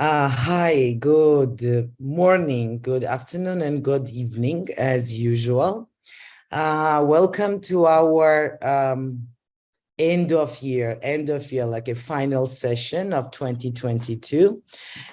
Hi, good morning, good afternoon, and good evening, as usual. Welcome to our end of year, like a final session of 2022.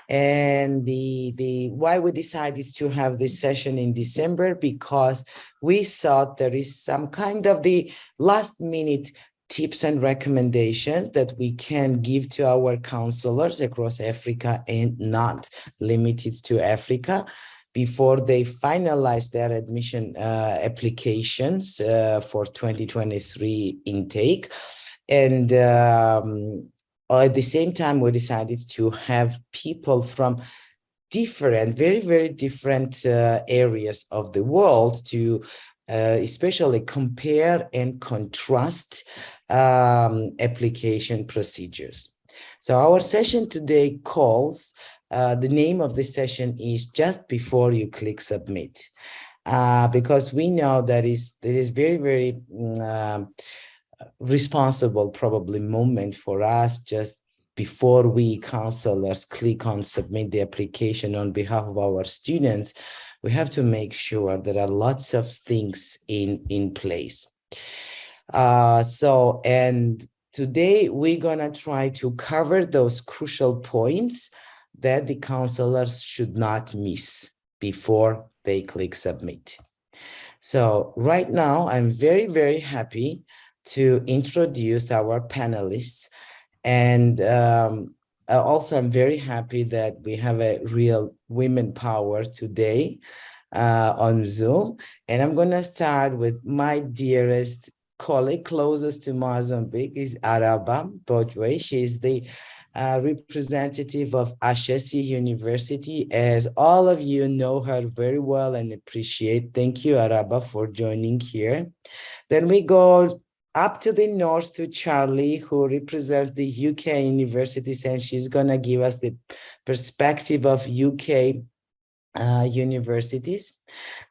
And the why we decided to have this session in December, because we thought there is some kind of the last minute tips and recommendations that we can give to our counselors across Africa and not limited to Africa before they finalize their admission applications for 2023 intake. And at the same time, we decided to have people from different, very, very different areas of the world to especially compare and contrast application procedures. So our session today calls, the name of the session is Just Before You Click Submit, because we know that is very, very responsible probably moment for us just before we counselors click on submit the application on behalf of our students. We have to make sure there are lots of things in place. And today we're gonna try to cover those crucial points that the counselors should not miss before they click submit. So right now I'm very, very happy to introduce our panelists. And also, I'm very happy that we have a real women power today on Zoom. And I'm going to start with my dearest colleague, closest to Mozambique, is Araba Bojwe. She's the representative of Ashesi University. As all of you know her very well and appreciate. Thank you, Araba, for joining here. Then we go up to the north to Charlie, who represents the UK universities, and she's going to give us the perspective of UK universities.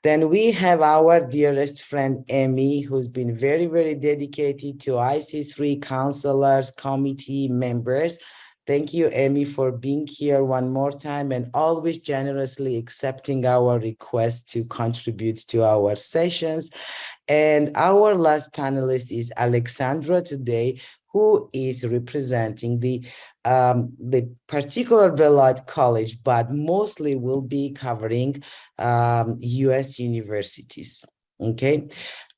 Then we have our dearest friend, Emmy, who's been very, very dedicated to IC3 counselors, committee members. Thank you, Emmy, for being here one more time and always generously accepting our request to contribute to our sessions. And our last panelist is Alexandra today, who is representing the particular Beloit College, but mostly will be covering US universities. Okay.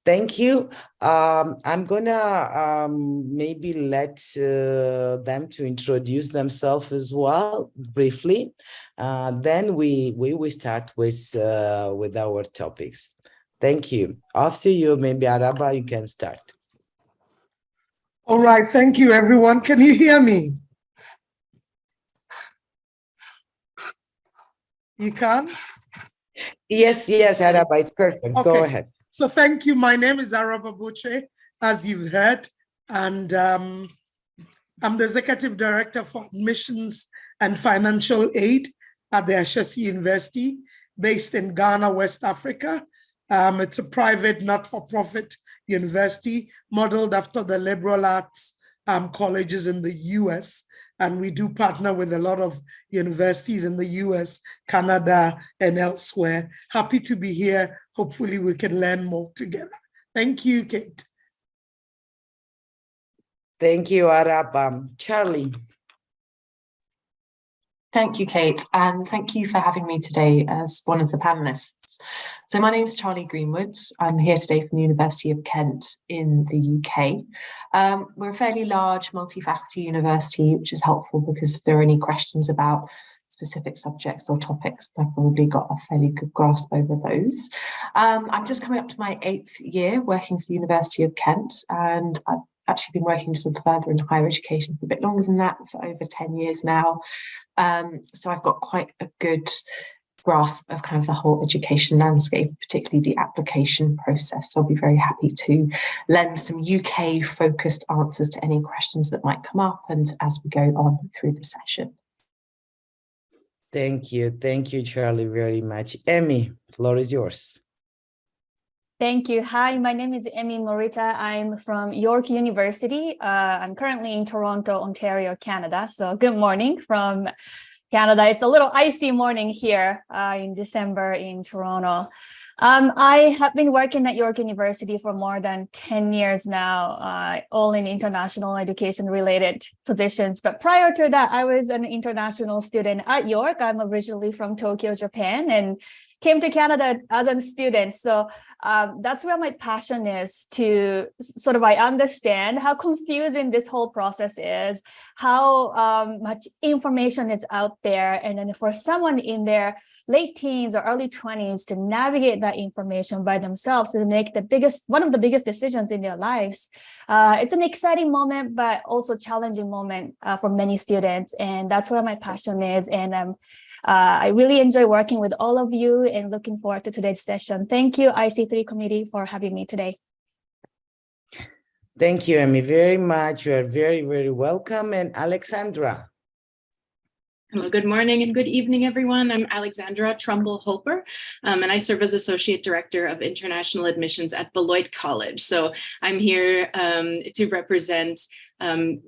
Thank you. I'm gonna maybe let them to introduce themselves as well briefly. Then we start with our topics. Thank you. After you, maybe Araba, you can start. All right, thank you, everyone. Can you hear me? You can? Yes, Araba, it's perfect. Okay. Go ahead. So thank you. My name is Araba Buche, as you've heard, and I'm the Executive Director for Admissions and Financial Aid at the Ashesi University, based in Ghana, West Africa. It's a private, not-for-profit university modeled after the liberal arts colleges in the US. And we do partner with a lot of universities in the US, Canada, and elsewhere. Happy to be here. Hopefully we can learn more together. Thank you, Kate. Thank you, Arab. Charlie. Thank you, Kate, and thank you for having me today as one of the panelists. So my name is Charlie Greenwood. I'm here today from the University of Kent in the UK. We're a fairly large multi-faculty university, which is helpful because if there are any questions about specific subjects or topics, I've probably got a fairly good grasp over those. I'm just coming up to my 8th year working for the University of Kent, and I've actually been working sort of further in higher education for a bit longer than that, for over 10 years now. So I've got quite a good grasp of kind of the whole education landscape, particularly the application process. So I'll be very happy to lend some UK focused answers to any questions that might come up and as we go on through the session. Thank you, Charlie, very much. Emmy, the floor is yours. Thank you. Hi, my name is Emmy Morita. I'm from York University. I'm currently in Toronto, Ontario, Canada. So good morning from Canada. It's a little icy morning here in December in Toronto. I have been working at York University for more than 10 years now, all in international education related positions. But prior to that, I was an international student at York. I'm originally from Tokyo, Japan, and came to Canada as a student. So that's where my passion is, to sort of I understand how confusing this whole process is, how much information is out there. And then for someone in their late teens or early 20s to navigate that information by themselves to make one of the biggest decisions in their lives. It's an exciting moment, but also challenging moment for many students. And that's where my passion is. And I really enjoy working with all of you and looking forward to today's session. Thank you, IC3 Committee, for having me today. Thank you, Amy, very much. You are very, very welcome. And Alexandra. Hello, good morning and good evening, everyone. I'm Alexandra Trumbull-Holper, and I serve as Associate Director of International Admissions at Beloit College. So I'm here to represent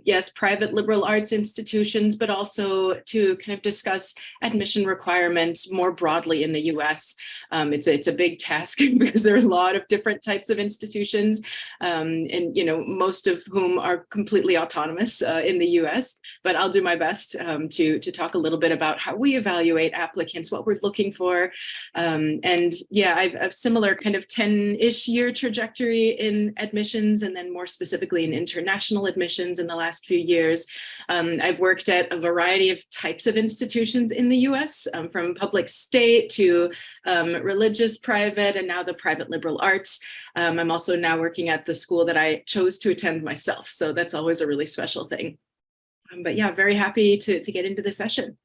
yes, private liberal arts institutions, but also to kind of discuss admission requirements more broadly in the US. It's a big task because there are a lot of different types of institutions, and most of whom are completely autonomous in the US. But I'll do my best to talk a little bit about how we evaluate applicants, what we're looking for, and yeah, I've a similar kind of 10-ish year trajectory in admissions, and then more specifically in international admissions in the last few years. I've worked at a variety of types of institutions in the US, from public state to religious private, and now the private liberal arts. I'm also now working at the school that I chose to attend myself. So that's always a really special thing. But yeah, very happy to get into the session.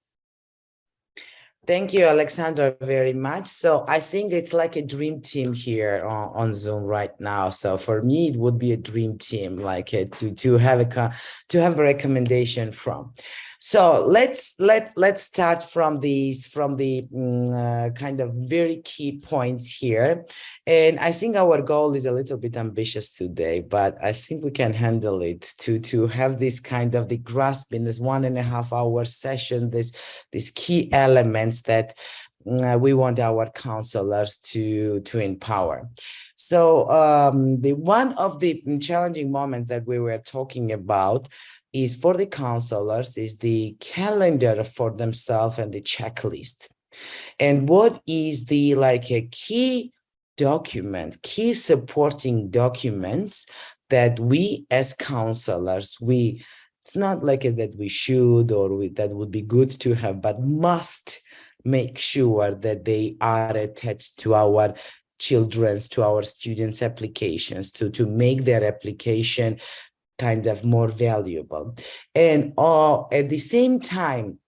Thank you, Alexandra, very much. So I think it's like a dream team here on Zoom right now. So for me, it would be a dream team, like to have a recommendation from. So let's start from the kind of very key points here. And I think our goal is a little bit ambitious today, but I think we can handle it to have this kind of the grasp in this 1.5 hour session, these key elements that we want our counselors to empower. So the one of the challenging moments that we were talking about is for the counselors is the calendar for themselves and the checklist. And what is the a key document, key supporting documents that we as counselors, it's not like that we should or that would be good to have, but must make sure that they are attached to our children's, to our students' applications, to make their application kind of more valuable. And at the same time,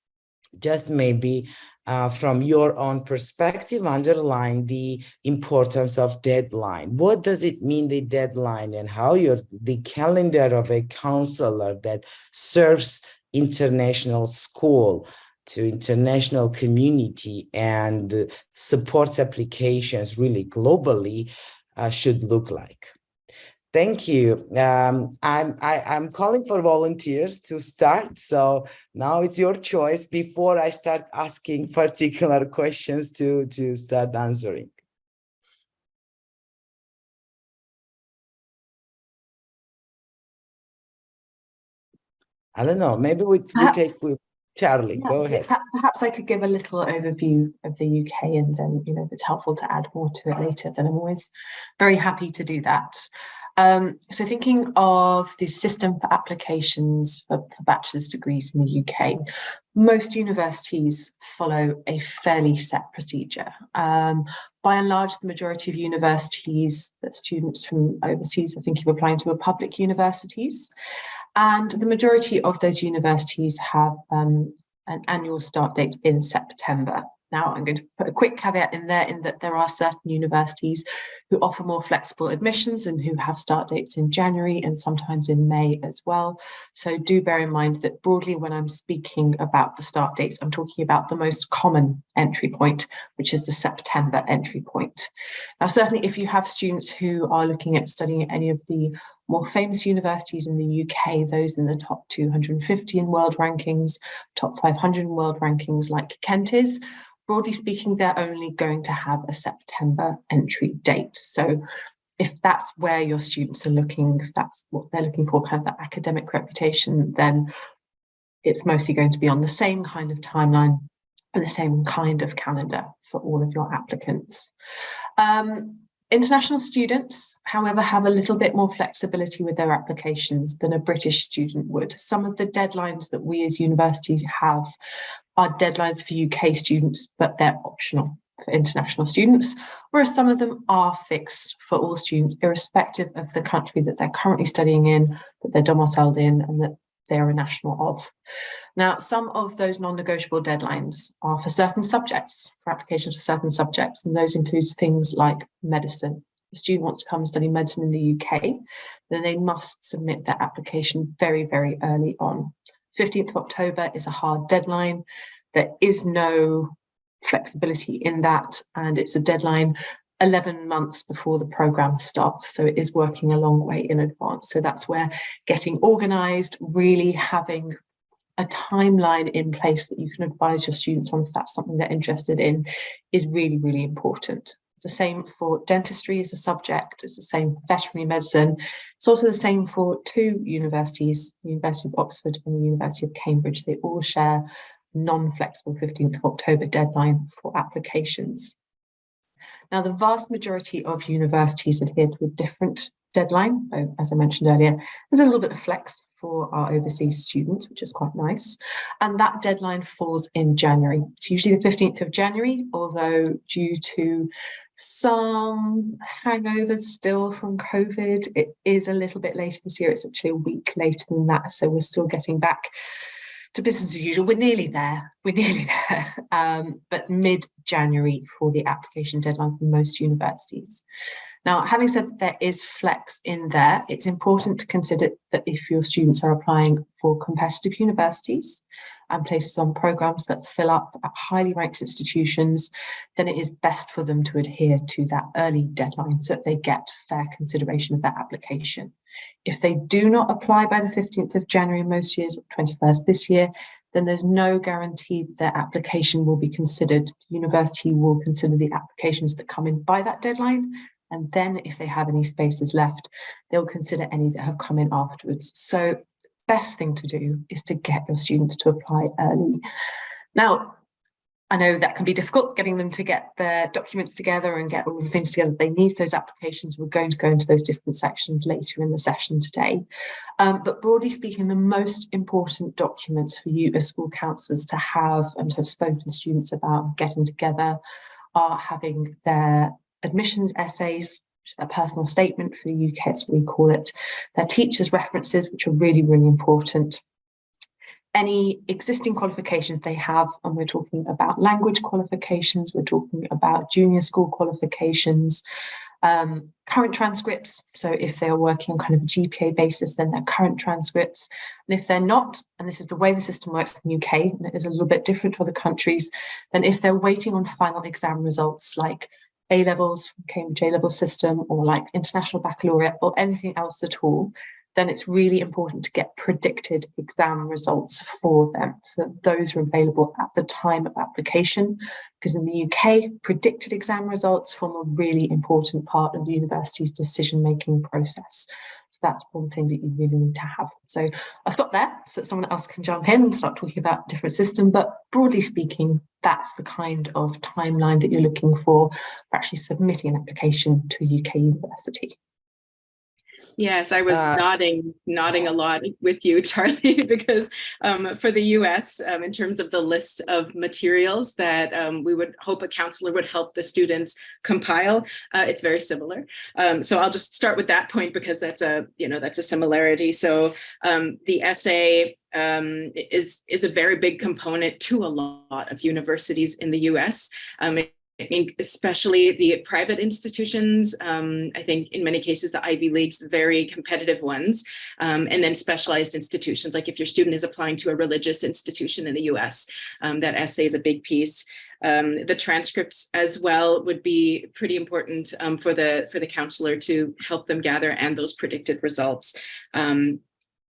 just maybe from your own perspective, underline the importance of deadline. What does it mean, the deadline, and how the calendar of a counselor that serves international school to international community and supports applications really globally should look like. Thank you. I'm calling for volunteers to start. So now it's your choice before I start asking particular questions to start answering. I don't know. Maybe we take with Charlie. Go ahead. Perhaps I could give a little overview of the UK, and then, if it's helpful to add more to it later, then I'm always very happy to do that. So thinking of the system for applications for bachelor's degrees in the UK, most universities follow a fairly set procedure. By and large, the majority of universities, that students from overseas, I think you're applying to, are public universities. And the majority of those universities have an annual start date in September. Now, I'm going to put a quick caveat in there, in that there are certain universities who offer more flexible admissions and who have start dates in January and sometimes in May as well. So do bear in mind that broadly, when I'm speaking about the start dates, I'm talking about the most common entry point, which is the September entry point. Now, certainly if you have students who are looking at studying at any of the More famous universities in the UK, those in the top 250 in world rankings, top 500 in world rankings like Kent is, broadly speaking, they're only going to have a September entry date. So if that's where your students are looking, if that's what they're looking for, kind of that academic reputation, then it's mostly going to be on the same kind of timeline and the same kind of calendar for all of your applicants. International students, however, have a little bit more flexibility with their applications than a British student would. Some of the deadlines that we as universities have are deadlines for UK students, but they're optional for international students, whereas some of them are fixed for all students, irrespective of the country that they're currently studying in, that they're domiciled in, and that they're a national of. Now, some of those non-negotiable deadlines are for certain subjects, for applications for certain subjects, and those include things like medicine. If a student wants to come and study medicine in the UK, then they must submit their application very, very early on. 15th of October is a hard deadline. There is no flexibility in that, and it's a deadline 11 months before the program starts, so it is working a long way in advance. So that's where getting organized, really having a timeline in place that you can advise your students on if that's something they're interested in is really, really important. It's the same for dentistry as a subject, it's the same for veterinary medicine. It's also the same for two universities, the University of Oxford and the University of Cambridge. They all share non-flexible 15th of October deadline for applications. Now, the vast majority of universities adhere to a different deadline. As I mentioned earlier, there's a little bit of flex for our overseas students, which is quite nice. And that deadline falls in January. It's usually the 15th of January, although due to some hangovers still from COVID, it is a little bit later this year. It's actually a week later than that. So we're still getting back to business as usual. We're nearly there, but mid-January for the application deadline for most universities. Now, having said that there is flex in there, it's important to consider that if your students are applying for competitive universities and places on programs that fill up at highly ranked institutions, then it is best for them to adhere to that early deadline so that they get fair consideration of their application. If they do not apply by the 15th of January most years, or 21st this year, then there's no guarantee that their application will be considered. The university will consider the applications that come in by that deadline, and then if they have any spaces left, they'll consider any that have come in afterwards. So best thing to do is to get your students to apply early. Now, I know that can be difficult, getting them to get their documents together and get all the things together they need for those applications. We're going to go into those different sections later in the session today. But broadly speaking, the most important documents for you as school counsellors to have and to have spoken to students about getting together are having their admissions essays, which is their personal statement for the UK, as we call it, their teachers' references, which are really, really important, any existing qualifications they have, and we're talking about language qualifications, we're talking about junior school qualifications, current transcripts. So if they are working on kind of a GPA basis, then their current transcripts. And if they're not, and this is the way the system works in the UK, and it is a little bit different to other countries, then if they're waiting on final exam results like A-levels, Cambridge A-level system, or like international baccalaureate or anything else at all, then it's really important to get predicted exam results for them. So those are available at the time of application, because in the UK, predicted exam results form a really important part of the university's decision-making process. So that's one thing that you really need to have. So I'll stop there so that someone else can jump in and start talking about a different system. But broadly speaking, that's the kind of timeline that you're looking for actually submitting an application to a UK university. Yes, I was nodding a lot with you, Charlie, because for the US, in terms of the list of materials that we would hope a counselor would help the students compile, it's very similar. So I'll just start with that point because that's a similarity. So the essay is a very big component to a lot of universities in the US. think especially the private institutions, I think in many cases, the Ivy Leagues, the very competitive ones, and then specialized institutions, like if your student is applying to a religious institution in the US, that essay is a big piece. The transcripts as well would be pretty important for the counselor to help them gather and those predicted results.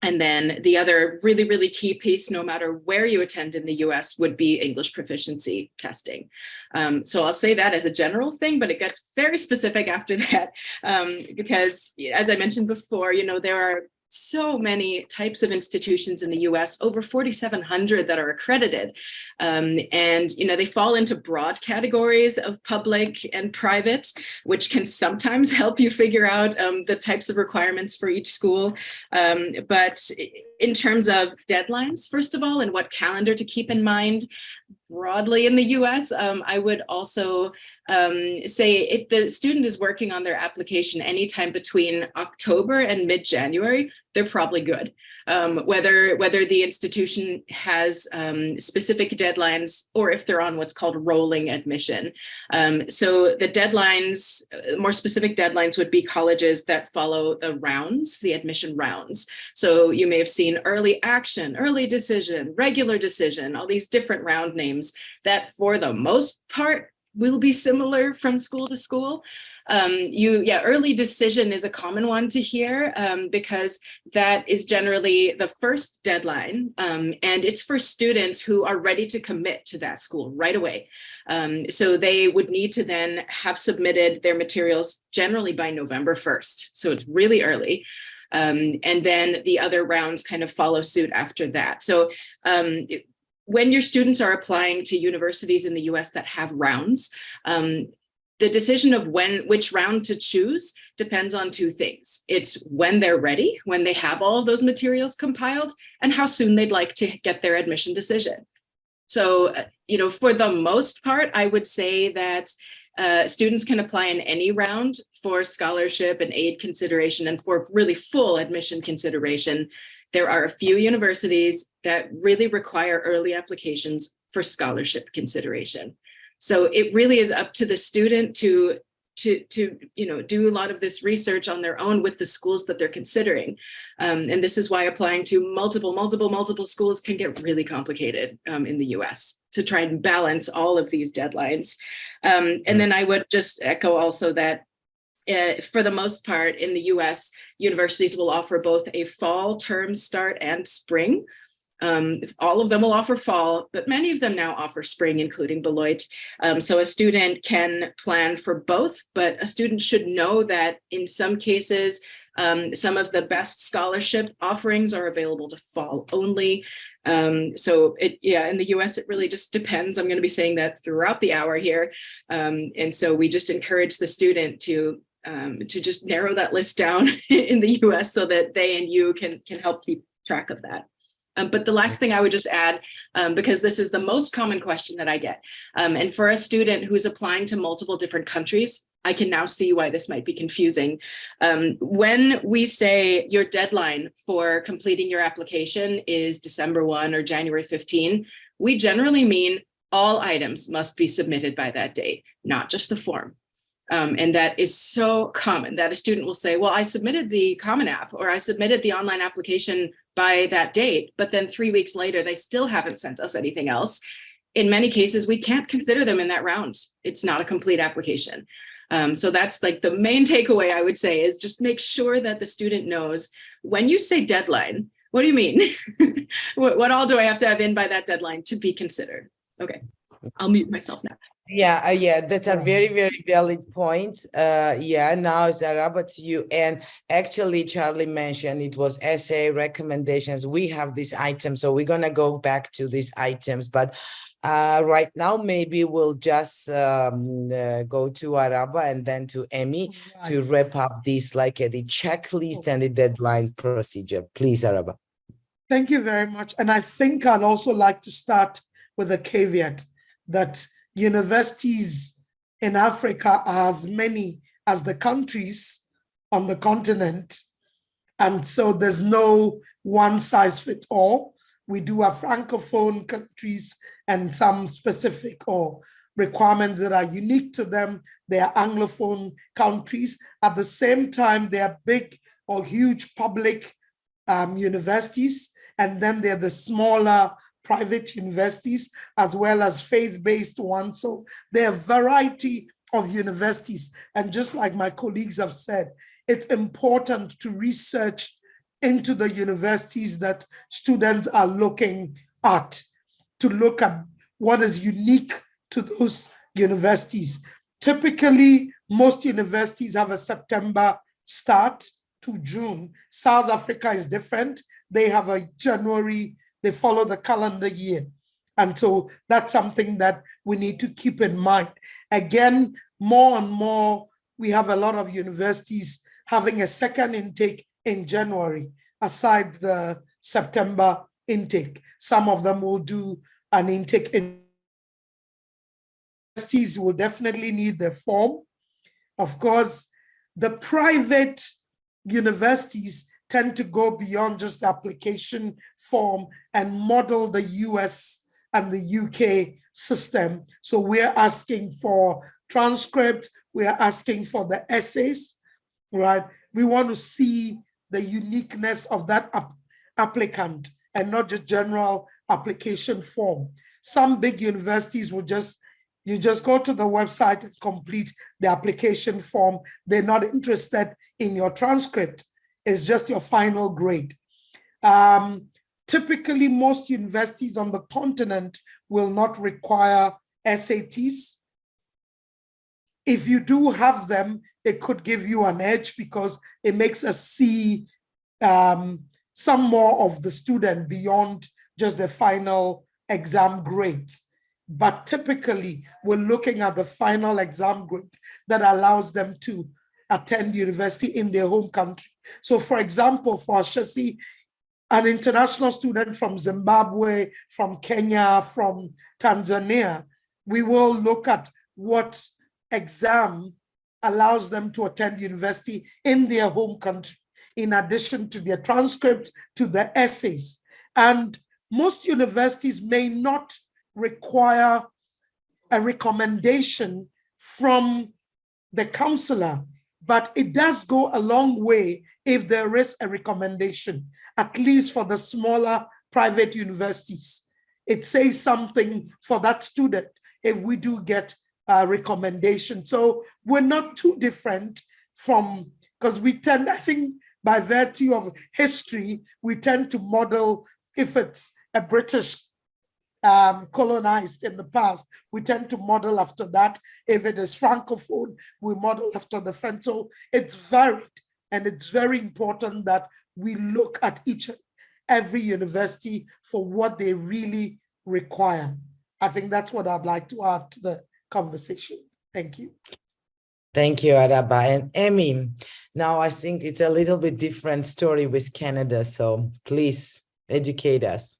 And then the other really, really key piece, no matter where you attend in the US, would be English proficiency testing. So I'll say that as a general thing, but it gets very specific after that, because as I mentioned before, there are so many types of institutions in the US, over 4,700 that are accredited. And, they fall into broad categories of public and private, which can sometimes help you figure out the types of requirements for each school. But in terms of deadlines, first of all, and what calendar to keep in mind, broadly in the US, I would also say if the student is working on their application anytime between October and mid-January, they're probably good. Whether the institution has specific deadlines or if they're on what's called rolling admission. So the deadlines, more specific deadlines would be colleges that follow the rounds, the admission rounds. So you may have seen early action, early decision, regular decision, all these different round names that for the most part will be similar from school to school. Early decision is a common one to hear because that is generally the first deadline, and it's for students who are ready to commit to that school right away. So they would need to then have submitted their materials generally by November 1st. So it's really early. And then the other rounds kind of follow suit after that. So when your students are applying to universities in the US that have rounds, the decision of which round to choose depends on two things. It's when they're ready, when they have all of those materials compiled, and how soon they'd like to get their admission decision. So, for the most part, I would say that students can apply in any round for scholarship and aid consideration and for really full admission consideration. There are a few universities that really require early applications for scholarship consideration. So it really is up to the student to do a lot of this research on their own with the schools that they're considering. And this is why applying to multiple schools can get really complicated in the US to try and balance all of these deadlines. And then I would just echo also that for the most part in the US, universities will offer both a fall term start and spring. All of them will offer fall, but many of them now offer spring, including Beloit. So a student can plan for both, but a student should know that in some cases, some of the best scholarship offerings are available to fall only. So in the US, it really just depends. I'm going to be saying that throughout the hour here. And so we just encourage the student to just narrow that list down in the US so that they and you can help keep track of that. But the last thing I would just add, because this is the most common question that I get, and for a student who's applying to multiple different countries, I can now see why this might be confusing. When we say your deadline for completing your application is December 1 or January 15, we generally mean all items must be submitted by that date, not just the form. And that is so common that a student will say, well, I submitted the Common App or I submitted the online application by that date, but then 3 weeks later, they still haven't sent us anything else. In many cases, we can't consider them in that round. It's not a complete application. So that's like the main takeaway I would say is just make sure that the student knows when you say deadline, what do you mean? what all do I have to have in by that deadline to be considered? Okay, I'll mute myself now. Yeah, that's a very, very valid point. Now Zaraba to you. And actually, Charlie mentioned it was essay recommendations. We have these items, so we're gonna go back to these items. But right now, maybe we'll just go to Araba and then to Emmy to wrap up this, like the checklist and the deadline procedure. Please, Araba. Thank you very much. And I think I'd also like to start with a caveat that universities in Africa are as many as the countries on the continent. And so there's no one size fits all. We do have Francophone countries and some specific or requirements that are unique to them. They are Anglophone countries. At the same time, they are big or huge public universities, and then there are the smaller private universities as well as faith-based ones. So there are a variety of universities. And just like my colleagues have said, it's important to research into the universities that students are looking at, to look at what is unique to those universities. Typically, most universities have a September start to June. South Africa is different. They have a January, they follow the calendar year. And so that's something that we need to keep in mind. Again, more and more, we have a lot of universities having a second intake in January, aside the September intake. Some of them will do an intake in universities will definitely need the form. Of course, the private universities tend to go beyond just the application form and model the US and the UK system. So we're asking for transcript, we're asking for the essays, right? We want to see the uniqueness of that applicant and not just general application form. Some big universities will you just go to the website and complete the application form. They're not interested in your transcript. It's just your final grade. Typically, most universities on the continent will not require SATs. If you do have them, it could give you an edge because it makes us see some more of the student beyond just the final exam grades. But typically, we're looking at the final exam grade that allows them to attend university in their home country. So for example, for Ashesi, an international student from Zimbabwe, from Kenya, from Tanzania, we will look at what exam allows them to attend university in their home country, in addition to their transcript, to the essays. And most universities may not require a recommendation from the counselor, but it does go a long way if there is a recommendation, at least for the smaller private universities. It says something for that student if we do get a recommendation. So we're not too different from, because we tend, I think by virtue of history, we tend to model, if it's a British colonized in the past, we tend to model after that. If it is Francophone, we model after the French. So it's varied, and it's very important that we look at each and every university for what they really require. I think that's what I'd like to add to the conversation. Thank you. Thank you, Araba. And Emmy, now I think it's a little bit different story with Canada, so please educate us.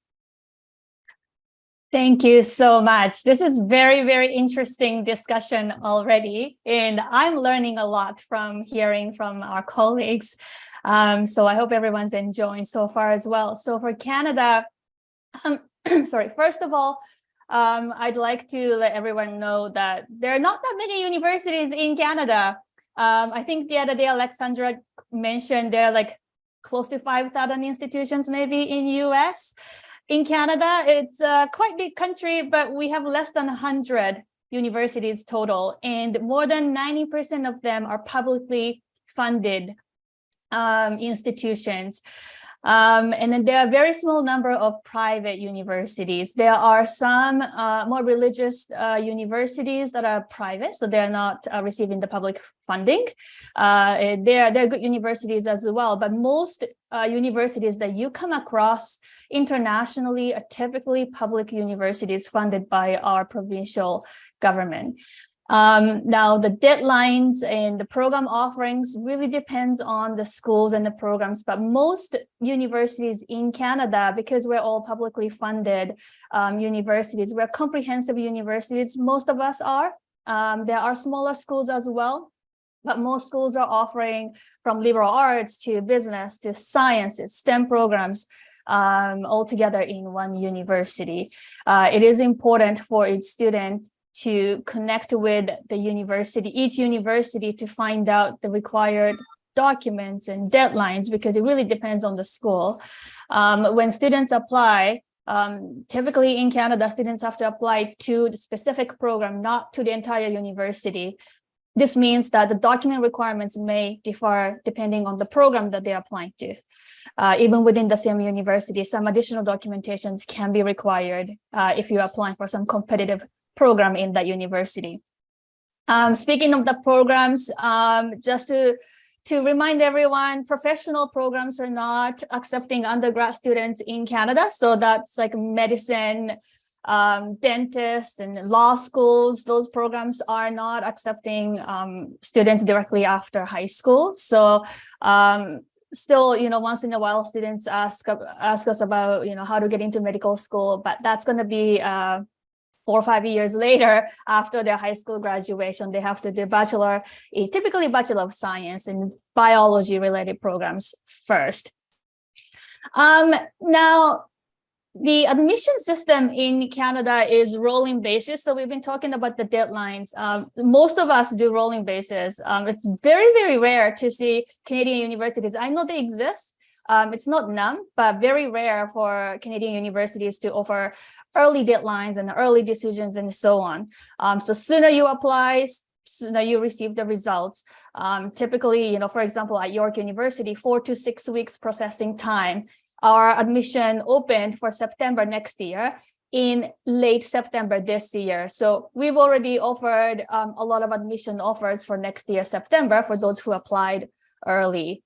Thank you so much. This is very, very interesting discussion already, and I'm learning a lot from hearing from our colleagues. So I hope everyone's enjoying so far as well. So for Canada, sorry, first of all, I'd like to let everyone know that there are not that many universities in Canada. I think the other day Alexandra mentioned there are like close to 5,000 institutions maybe in US. In Canada, it's a quite big country, but we have less than 100 universities total, and more than 90% of them are publicly funded institutions. And then there are a very small number of private universities. There are some more religious universities that are private, so they're not receiving the public funding. They're good universities as well, but most universities that you come across internationally are typically public universities funded by our provincial government. Now, the deadlines and the program offerings really depends on the schools and the programs, but most universities in Canada, because we're all publicly funded universities, we're comprehensive universities, most of us are. There are smaller schools as well, but most schools are offering from liberal arts to business to sciences, STEM programs, all together in one university. It is important for each student to connect with the university, each university, to find out the required documents and deadlines, because it really depends on the school. When students apply, typically in Canada, students have to apply to the specific program, not to the entire university. This means that the document requirements may differ depending on the program that they're applying to. Even within the same university, some additional documentations can be required if you're applying for some competitive program in that university. Speaking of the programs, just to remind everyone, professional programs are not accepting undergrad students in Canada. So that's like medicine, dentists, and law schools. Those programs are not accepting students directly after high school. So still, once in a while, students ask us about, how to get into medical school, but that's going to be 4 or 5 years later after their high school graduation. They have to do typically Bachelor of Science in biology related programs first. Now, the admission system in Canada is rolling basis. So we've been talking about the deadlines. Most of us do rolling basis. It's very, very rare to see Canadian universities. I know they exist. It's not none, but very rare for Canadian universities to offer early deadlines and early decisions and so on. So sooner you apply, sooner you receive the results. Typically, for example, at York University, 4 to 6 weeks processing time. Our admission opened for September next year in late September this year. So we've already offered a lot of admission offers for next year, September, for those who applied early.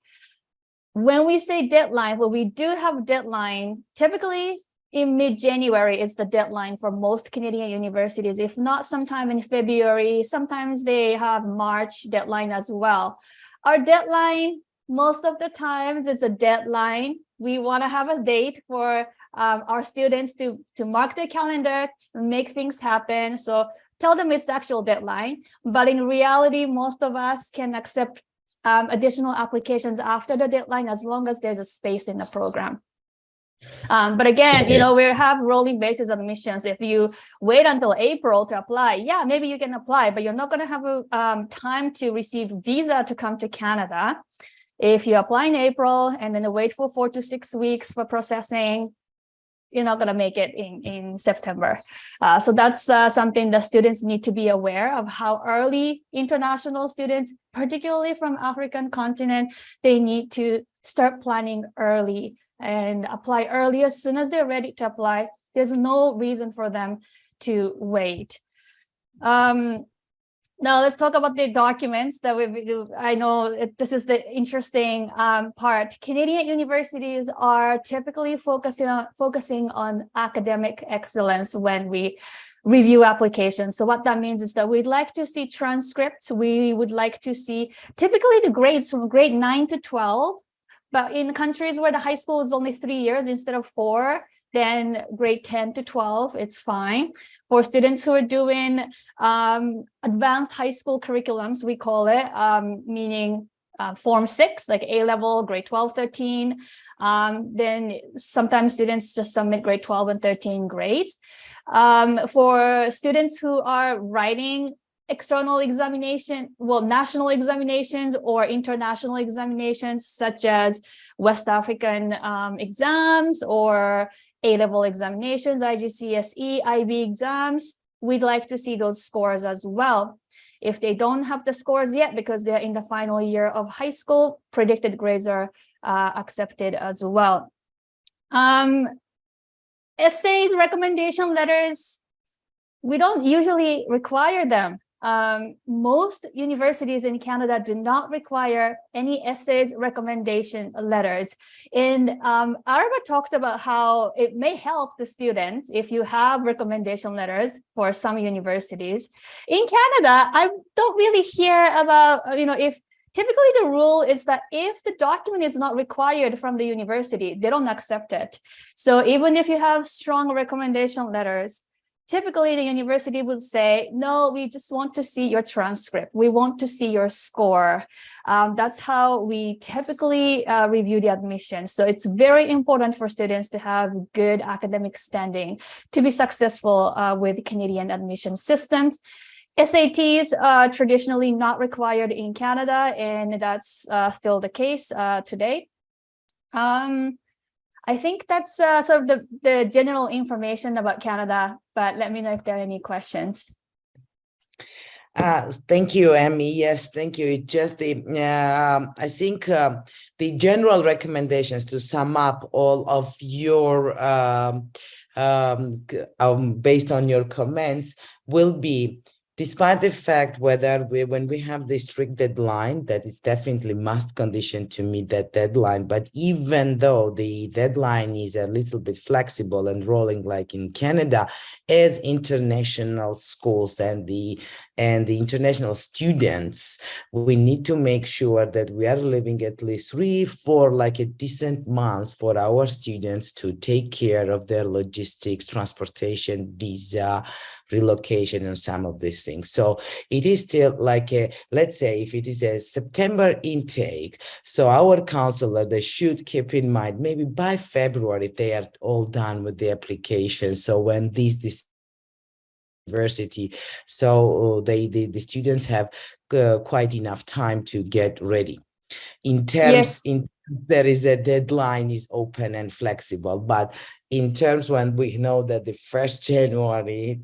When we say deadline, well, we do have deadline. Typically, in mid-January is the deadline for most Canadian universities. If not, sometime in February, sometimes they have March deadline as well. Our deadline, most of the times, it's a deadline. We want to have a date for our students to mark their calendar, make things happen. So tell them it's the actual deadline. But in reality, most of us can accept additional applications after the deadline, as long as there's a space in the program. But again, we have rolling basis admissions. If you wait until April to apply, yeah, maybe you can apply, but you're not going to have time to receive visa to come to Canada. If you apply in April and then wait for 4 to 6 weeks for processing, you're not going to make it in September. So that's something that students need to be aware of, how early international students, particularly from African continent, they need to start planning early and apply early as soon as they're ready to apply. There's no reason for them to wait. Now let's talk about the documents that I know this is the interesting part. Canadian universities are typically focusing on academic excellence when we review applications. So what that means is that we'd like to see transcripts. We would like to see typically the grades from grade 9 to 12. But in countries where the high school is only 3 years instead of 4, then grade 10 to 12, it's fine. For students who are doing advanced high school curriculums, we call it, meaning Form 6, like A-level, grade 12, 13. Then sometimes students just submit grade 12 and 13 grades. For students who are writing external examination, national examinations or international examinations, such as West African exams or A-level examinations, IGCSE, IB exams, we'd like to see those scores as well. If they don't have the scores yet because they're in the final year of high school, predicted grades are accepted as well. Essays, recommendation letters, we don't usually require them. Most universities in Canada do not require any essays, recommendation letters. And Araba talked about how it may help the students if you have recommendation letters for some universities. In Canada, I don't really hear about, if typically the rule is that if the document is not required from the university, they don't accept it. So even if you have strong recommendation letters, typically the university would say, no, we just want to see your transcript. We want to see your score. That's how we typically review the admission. So it's very important for students to have good academic standing to be successful with Canadian admission systems. SATs are traditionally not required in Canada, and that's still the case today. I think that's sort of the general information about Canada, but let me know if there are any questions. Thank you, Emmy. Yes, thank you. It just I think the general recommendations to sum up all of your based on your comments will be, despite the fact when we have this strict deadline, that is definitely must condition to meet that deadline. But even though the deadline is a little bit flexible and rolling like in Canada, as international schools and the international students, we need to make sure that we are leaving at least 3-4 like a decent months for our students to take care of their logistics, transportation, visa, relocation, and some of these things. So it is still like let's say if it is a September intake, so our counselor, they should keep in mind maybe by February they are all done with the application. So when this university, so the students have quite enough time to get ready. In terms, there is a deadline is open and flexible, but in terms when we know that the 1st January,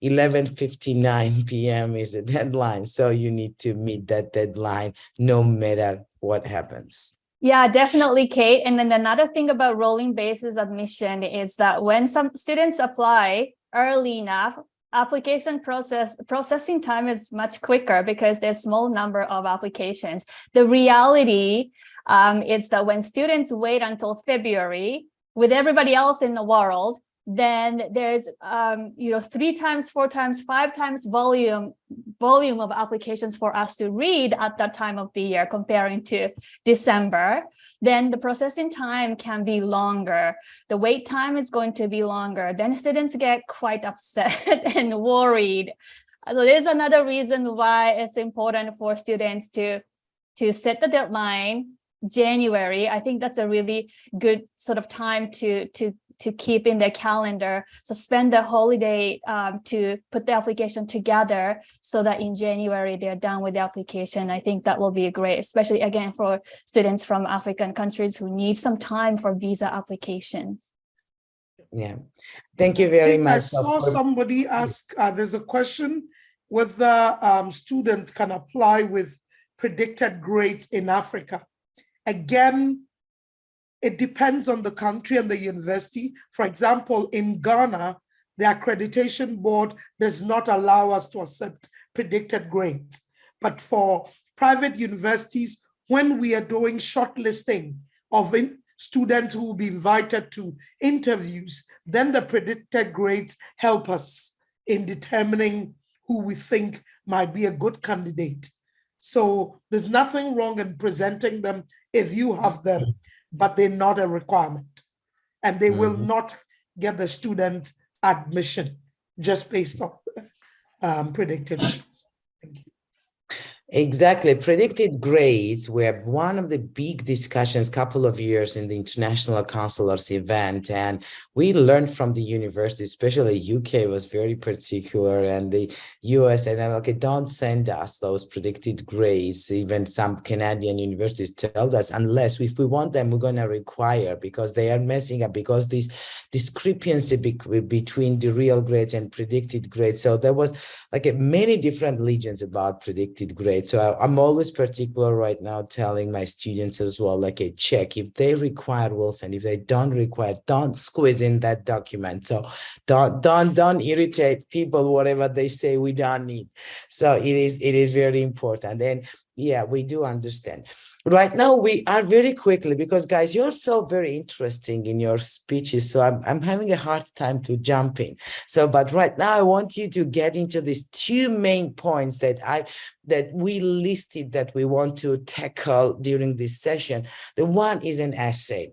11:59 p.m. is the deadline, so you need to meet that deadline no matter what happens. Yeah, definitely, Kate. And then another thing about rolling basis admission is that when some students apply early enough, application processing time is much quicker because there's small number of applications. The reality is that when students wait until February with everybody else in the world, then there's 3 times, 4 times, 5 times volume of applications for us to read at that time of the year comparing to December. Then the processing time can be longer. The wait time is going to be longer. Then students get quite upset and worried. So there's another reason why it's important for students to set the deadline January. I think that's a really good sort of time to keep in their calendar. So spend the holiday to put the application together so that in January they're done with the application. I think that will be great, especially again for students from African countries who need some time for visa applications. Yeah, thank you very much. I saw somebody ask, there's a question whether students can apply with predicted grades in Africa. Again, it depends on the country and the university. For example, in Ghana, the accreditation board does not allow us to accept predicted grades. But for private universities, when we are doing shortlisting of students who will be invited to interviews, then the predicted grades help us in determining who we think might be a good candidate. So there's nothing wrong in presenting them if you have them, but they're not a requirement. And they will not get the student admission just based on predicted grades. Thank you. Exactly. Predicted grades were one of the big discussions a couple of years in the International Counselors event. And we learned from the university, especially UK was very particular, and the US, and okay, don't send us those predicted grades. Even some Canadian universities told us, unless if we want them, we're going to require, because they are messing up, because this discrepancy between the real grades and predicted grades. So there was like many different legends about predicted grades. So I'm always particular right now telling my students as well, like check if they require, we'll send. If they don't require, don't squeeze in that document. So don't irritate people, whatever they say we don't need. So it is very important. And yeah, we do understand. Right now, we are very quickly, because guys, you're so very interesting in your speeches. So I'm having a hard time to jump in. So, but right now I want you to get into these 2 main points that we listed that we want to tackle during this session. The one is an essay.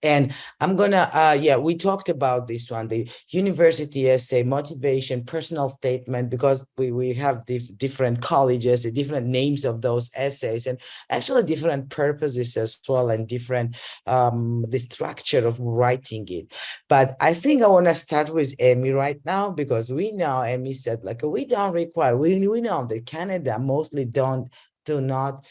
And I'm gonna, we talked about this one, the university essay, motivation, personal statement, because we have different colleges, different names of those essays, and actually different purposes as well, and different the structure of writing it. But I think I want to start with Amy right now, because we know, Amy said, like, we don't require, we know that Canada mostly do not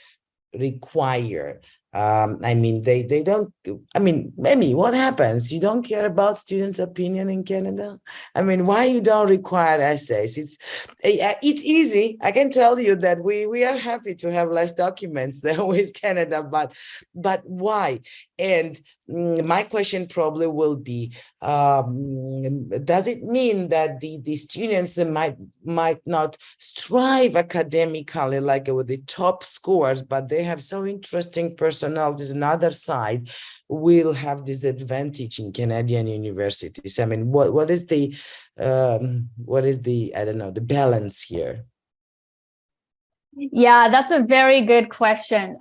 require. I mean, they don't, I mean, Amy, what happens? You don't care about students' opinion in Canada? I mean, why you don't require essays? It's easy. I can tell you that we are happy to have less documents than with Canada, but why? And my question probably will be, does it mean that the students might not strive academically like with the top scores, but they have so interesting personalities on the other side, will have this advantage in Canadian universities? I mean, what is the I don't know, the balance here? Yeah, that's a very good question.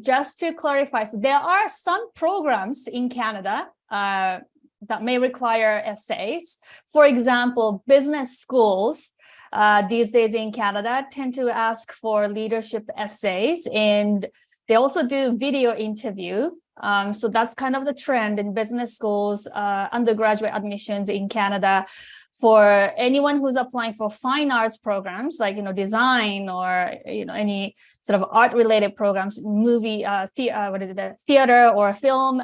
Just to clarify, so there are some programs in Canada that may require essays. For example, business schools these days in Canada tend to ask for leadership essays, and they also do video interview. So that's kind of the trend in business schools, undergraduate admissions in Canada. For anyone who's applying for fine arts programs, like, design or, any sort of art related programs, movie, theater or film,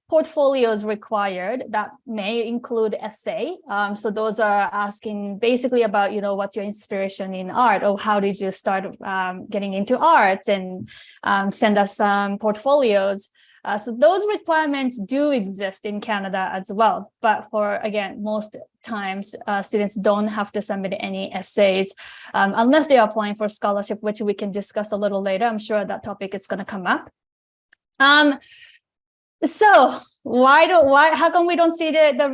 portfolios required that may include essay. So those are asking basically about, what's your inspiration in art, or how did you start getting into arts, and send us some portfolios. So those requirements do exist in Canada as well. But for, again, most times students don't have to submit any essays unless they are applying for scholarship, which we can discuss a little later. I'm sure that topic is going to come up. So how come we don't see the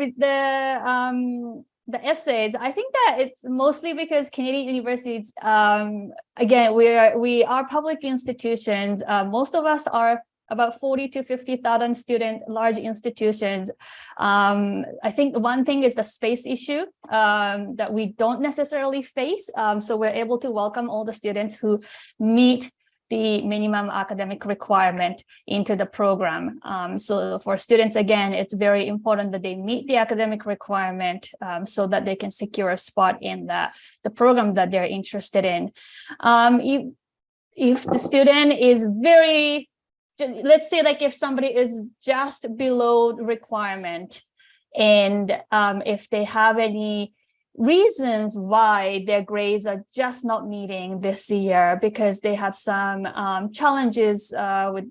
essays? I think that it's mostly because Canadian universities, again, we are public institutions. Most of us are about 40 to 50,000 student large institutions. I think one thing is the space issue that we don't necessarily face. So we're able to welcome all the students who meet the minimum academic requirement into the program. So for students, again, it's very important that they meet the academic requirement so that they can secure a spot in the program that they're interested in. If the student is let's say, like, if somebody is just below the requirement, and if they have any reasons why their grades are just not meeting this year because they have some challenges with,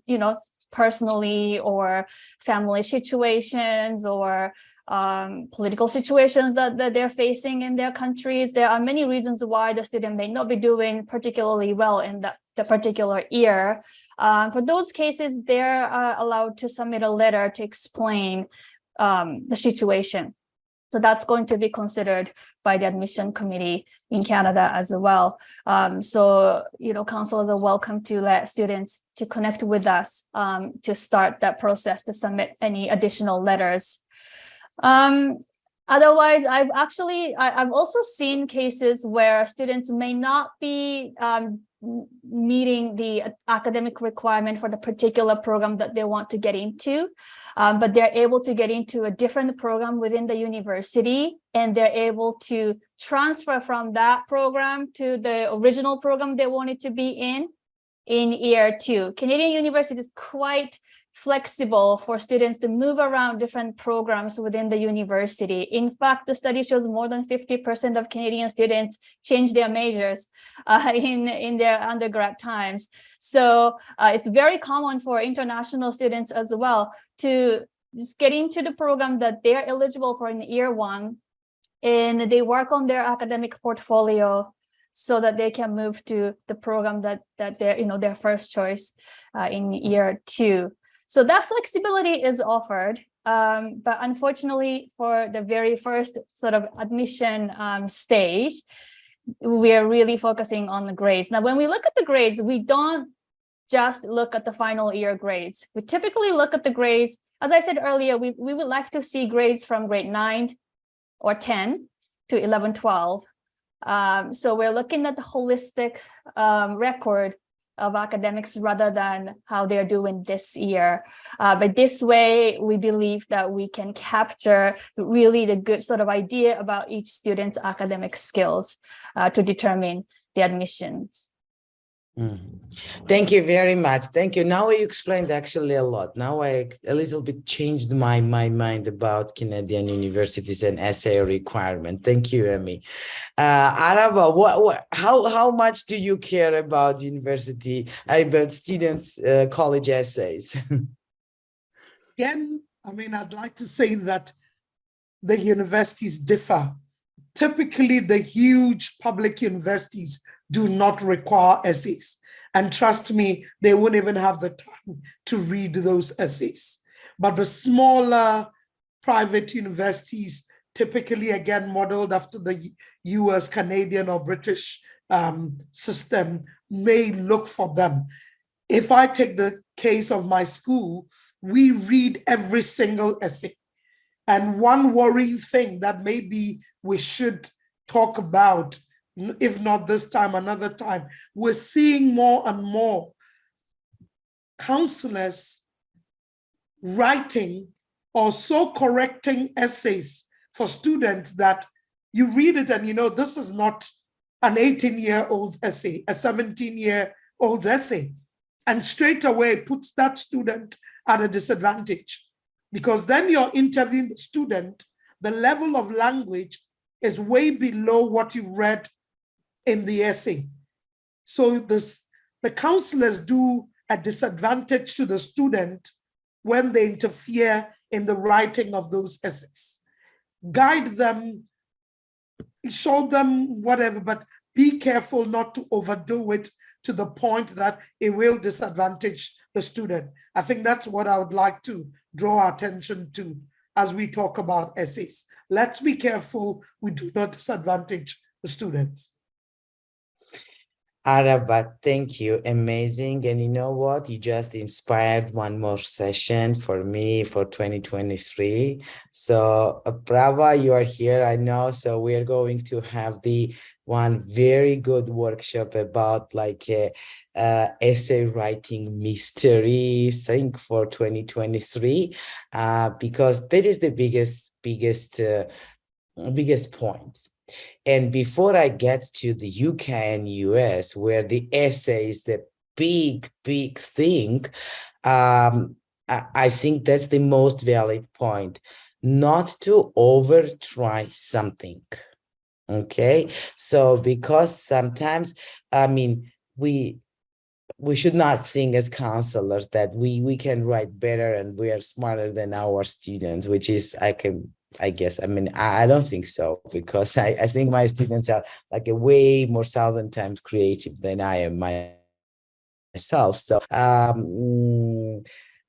personally, or family situations, or political situations that they're facing in their countries. There are many reasons why the student may not be doing particularly well in the particular year. For those cases, they're allowed to submit a letter to explain the situation. So that's going to be considered by the admission committee in Canada as well. So, counselors are welcome to let students to connect with us to start that process to submit any additional letters. Otherwise, I've also seen cases where students may not be meeting the academic requirement for the particular program that they want to get into, but they're able to get into a different program within the university, and they're able to transfer from that program to the original program they wanted to be in year 2. Canadian university is quite flexible for students to move around different programs within the university. In fact, the study shows more than 50% of Canadian students change their majors in their undergrad times. So it's very common for international students as well to just get into the program that they're eligible for in year 1, and they work on their academic portfolio so that they can move to the program that they're, their first choice in year 2. So that flexibility is offered, but unfortunately, for the very first sort of admission stage, we are really focusing on the grades. Now, when we look at the grades, we don't just look at the final year grades. We typically look at the grades, as I said earlier, we would like to see grades from grade 9 or 10 to 11, 12. So we're looking at the holistic record of academics rather than how they're doing this year. But this way, we believe that we can capture really the good sort of idea about each student's academic skills to determine the admissions. Thank you very much. Thank you. Now you explained actually a lot. Now I a little bit changed my mind about Canadian universities and essay requirement. Thank you, Emmy. Araba, how much do you care about about students' college essays? Again, I mean, I'd like to say that the universities differ. Typically, the huge public universities do not require essays. And trust me, they won't even have the time to read those essays. But the smaller private universities, typically again modeled after the US, Canadian, or British system, may look for them. If I take the case of my school, we read every single essay. And one worrying thing that maybe we should talk about, if not this time, another time, we're seeing more and more counselors writing or so correcting essays for students that you read it and you know this is not an 18-year-old essay, a 17-year-old essay, and straight away puts that student at a disadvantage, because then you're interviewing the student, the level of language is way below what you read in the essay. So the counselors do a disadvantage to the student when they interfere in the writing of those essays. Guide them, show them whatever, but be careful not to overdo it to the point that it will disadvantage the student. I think that's what I would like to draw attention to as we talk about essays. Let's be careful we do not disadvantage the students. Araba, thank you. Amazing. And you know what? You just inspired one more session for me for 2023. So Prava, you are here, I know. So we're going to have the one very good workshop about like essay writing mystery thing for 2023, because that is the biggest point. And before I get to the UK and US, where the essay is the big thing, I think that's the most valid point, not to over try something. Okay, so because sometimes, I mean, we should not think as counselors that we can write better and we are smarter than our students, which is I guess, I mean, I don't think so, because I think my students are like a way more 1,000 times creative than I am myself. So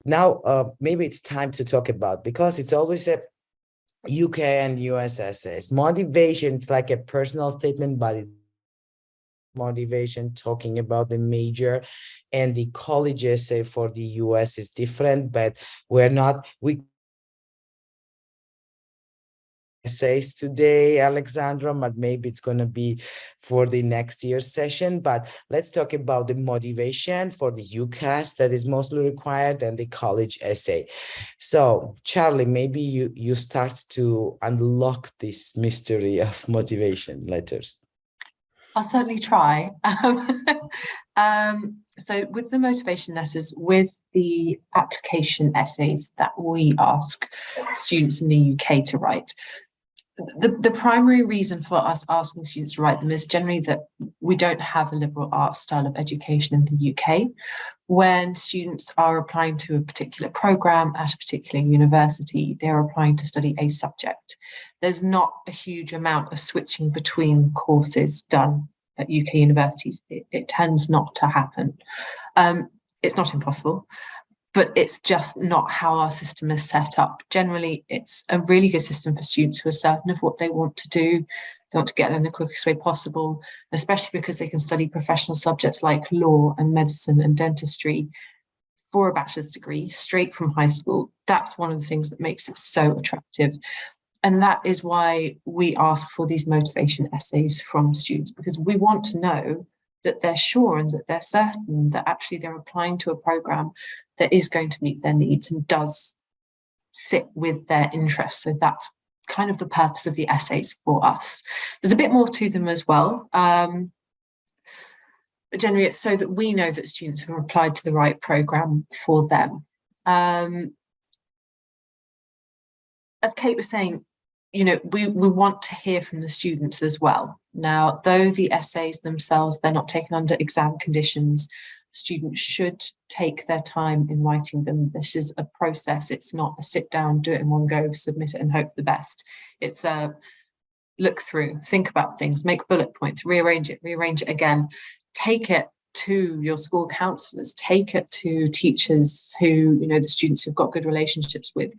now maybe it's time to talk about, because it's always a UK and US essays. Motivation, it's like a personal statement, but it's motivation, talking about the major, and the college essay for the US is different, but we essays today, Alexandra, but maybe it's going to be for the next year's session. But let's talk about the motivation for the UCAS that is mostly required and the college essay. So Charlie, maybe you start to unlock this mystery of motivation letters. I'll certainly try. So with the motivation letters, with the application essays that we ask students in the UK to write, the primary reason for us asking students to write them is generally that we don't have a liberal arts style of education in the UK. When students are applying to a particular program at a particular university, they're applying to study a subject. There's not a huge amount of switching between courses done at UK universities. It tends not to happen. It's not impossible, but it's just not how our system is set up. Generally, it's a really good system for students who are certain of what they want to do, They want to get there in the quickest way possible, especially because they can study professional subjects like law and medicine and dentistry for a bachelor's degree straight from high school. That's one of the things that makes it so attractive. And that is why we ask for these motivation essays from students, because we want to know that they're sure and that they're certain that actually they're applying to a program that is going to meet their needs and does sit with their interests. So that's kind of the purpose of the essays for us. There's a bit more to them as well. But generally it's so that we know that students have applied to the right program for them. As Kate was saying, you know, we want to hear from the students as well. Now, though the essays themselves, they're not taken under exam conditions, students should take their time in writing them. This is a process. It's not a sit down, do it in one go, submit it and hope for the best. It's a look through, think about things, make bullet points, rearrange it again, take it to your school counsellors, take it to teachers who, you know, the students who've got good relationships with.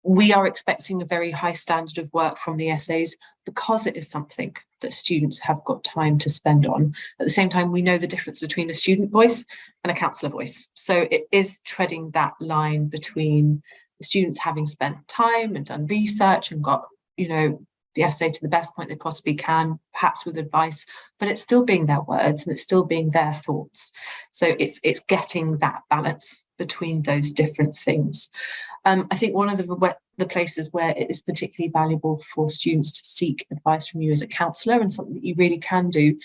We are expecting a very high standard of work from the essays because it is something that students have got time to spend on. At the same time, we know the difference between a student voice and a counsellor voice. So it is treading that line between the students having spent time and done research and got, you know, the essay to the best point they possibly can, perhaps with advice, but it's still being their words and it's still being their thoughts. So it's getting that balance between those different things. I think one of the places where it is particularly valuable for students to seek advice from you as a counsellor, and something that you really can do,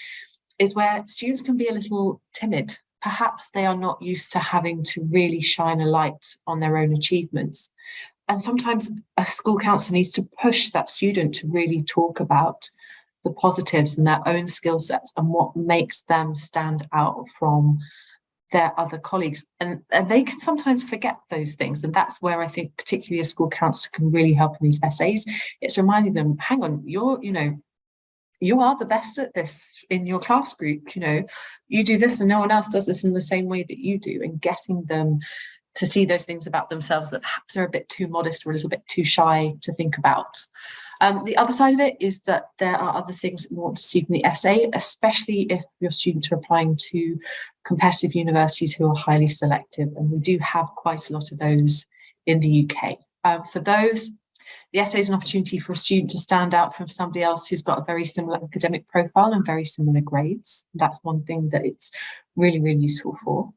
is where students can be a little timid. Perhaps they are not used to having to really shine a light on their own achievements. And sometimes a school counsellor needs to push that student to really talk about the positives and their own skill sets and what makes them stand out from their other colleagues. And they can sometimes forget those things. And that's where I think particularly a school counsellor can really help in these essays. It's reminding them, hang on, you are the best at this in your class group. You know, you do this and no one else does this in the same way that you do, and getting them to see those things about themselves that perhaps are a bit too modest or a little bit too shy to think about. The other side of it is that there are other things that we want to see from the essay, especially if your students are applying to competitive universities who are highly selective, and we do have quite a lot of those in the UK. For those, the essay is an opportunity for a student to stand out from somebody else who's got a very similar academic profile and very similar grades. That's one thing that it's really, really useful for.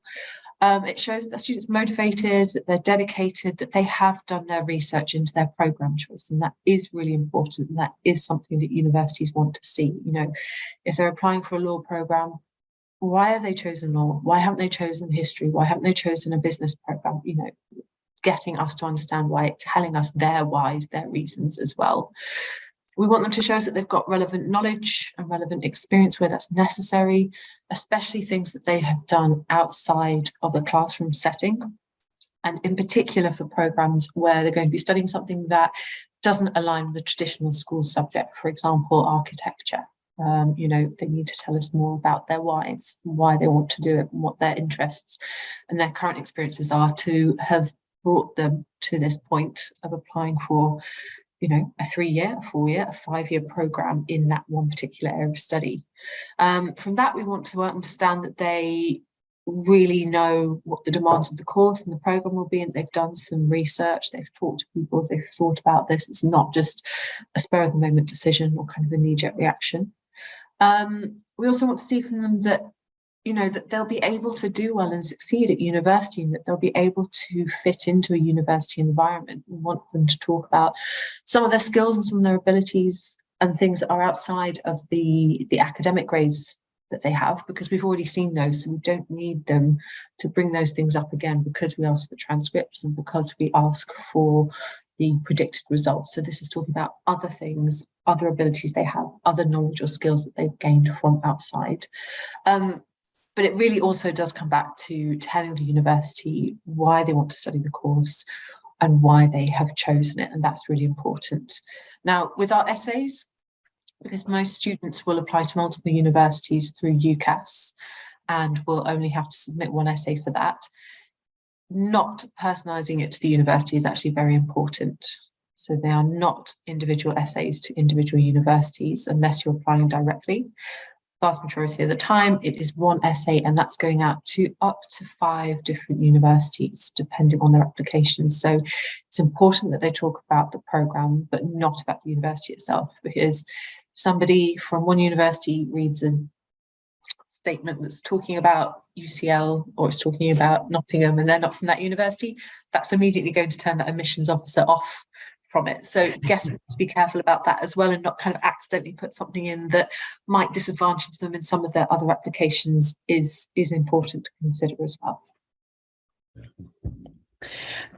It shows that the students are motivated, that they're dedicated, that they have done their research into their programme choice, and that is really important, and that is something that universities want to see. You know, if they're applying for a law programme, why have they chosen law? Why haven't they chosen history? Why haven't they chosen a business programme? You know, getting us to understand why, telling us their whys, their reasons as well. We want them to show us that they've got relevant knowledge and relevant experience where that's necessary, especially things that they have done outside of a classroom setting. And in particular for programs where they're going to be studying something that doesn't align with the traditional school subject, for example, architecture. You know, they need to tell us more about their whys, why they want to do it, and what their interests and their current experiences are to have brought them to this point of applying for, you know, a 3-year, a 4-year, a 5-year program in that one particular area of study. From that, we want to understand that they really know what the demands of the course and the program will be, and they've done some research, they've talked to people, they've thought about this. It's not just a spur of the moment decision or kind of a knee-jerk reaction. We also want to see from them that, you know, that they'll be able to do well and succeed at university, and that they'll be able to fit into a university environment. We want them to talk about some of their skills and some of their abilities and things that are outside of the academic grades that they have, because we've already seen those, so we don't need them to bring those things up again, because we ask for the transcripts and because we ask for the predicted results. So this is talking about other things, other abilities they have, other knowledge or skills that they've gained from outside. But it really also does come back to telling the university why they want to study the course and why they have chosen it, and that's really important. Now, with our essays, because most students will apply to multiple universities through UCAS and will only have to submit one essay for that, not personalising it to the university is actually very important. So they are not individual essays to individual universities unless you're applying directly. Vast majority of the time, it is one essay, and that's going out to up to 5 different universities, depending on their applications. So it's important that they talk about the programme, but not about the university itself, because somebody from one university reads a statement that's talking about UCL or it's talking about Nottingham and they're not from that university, that's immediately going to turn that admissions officer off from it. So guests need to be careful about that as well, and not kind of accidentally put something in that might disadvantage them in some of their other applications is important to consider as well.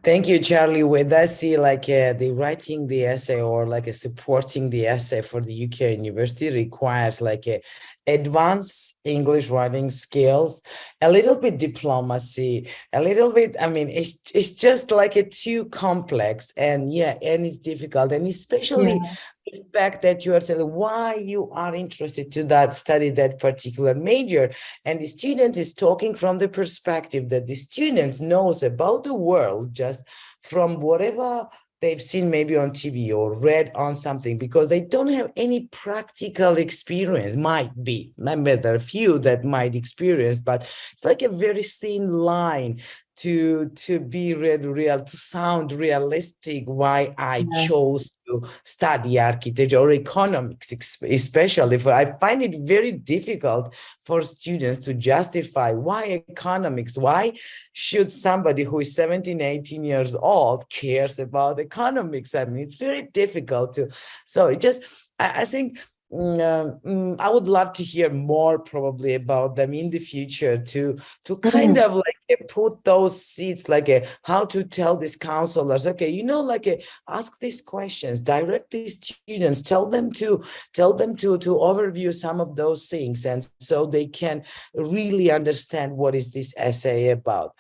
Thank you, Charlie. With that, see, like the writing the essay or like a supporting the essay for the UK university requires like a advanced English writing skills, a little bit diplomacy, a little bit, I mean, it's just like a too complex, and yeah, and it's difficult, and especially the fact that you are telling why you are interested to study that particular major, and the student is talking from the perspective that the student knows about the world just from whatever they've seen maybe on TV or read on something, because they don't have any practical experience. Might be, maybe there are a few that might experience, but it's like a very thin line to be real, to sound realistic why I chose to study architecture or economics, especially. I find it very difficult for students to justify why economics, why should somebody who is 17, 18 years old cares about economics? I mean, it's very difficult to, so it just, I think, I would love to hear more probably about them in the future to kind of like put those seeds, like how to tell these counselors, okay, you know, like ask these questions, direct these students, tell them to overview some of those things, and so they can really understand what is this essay about.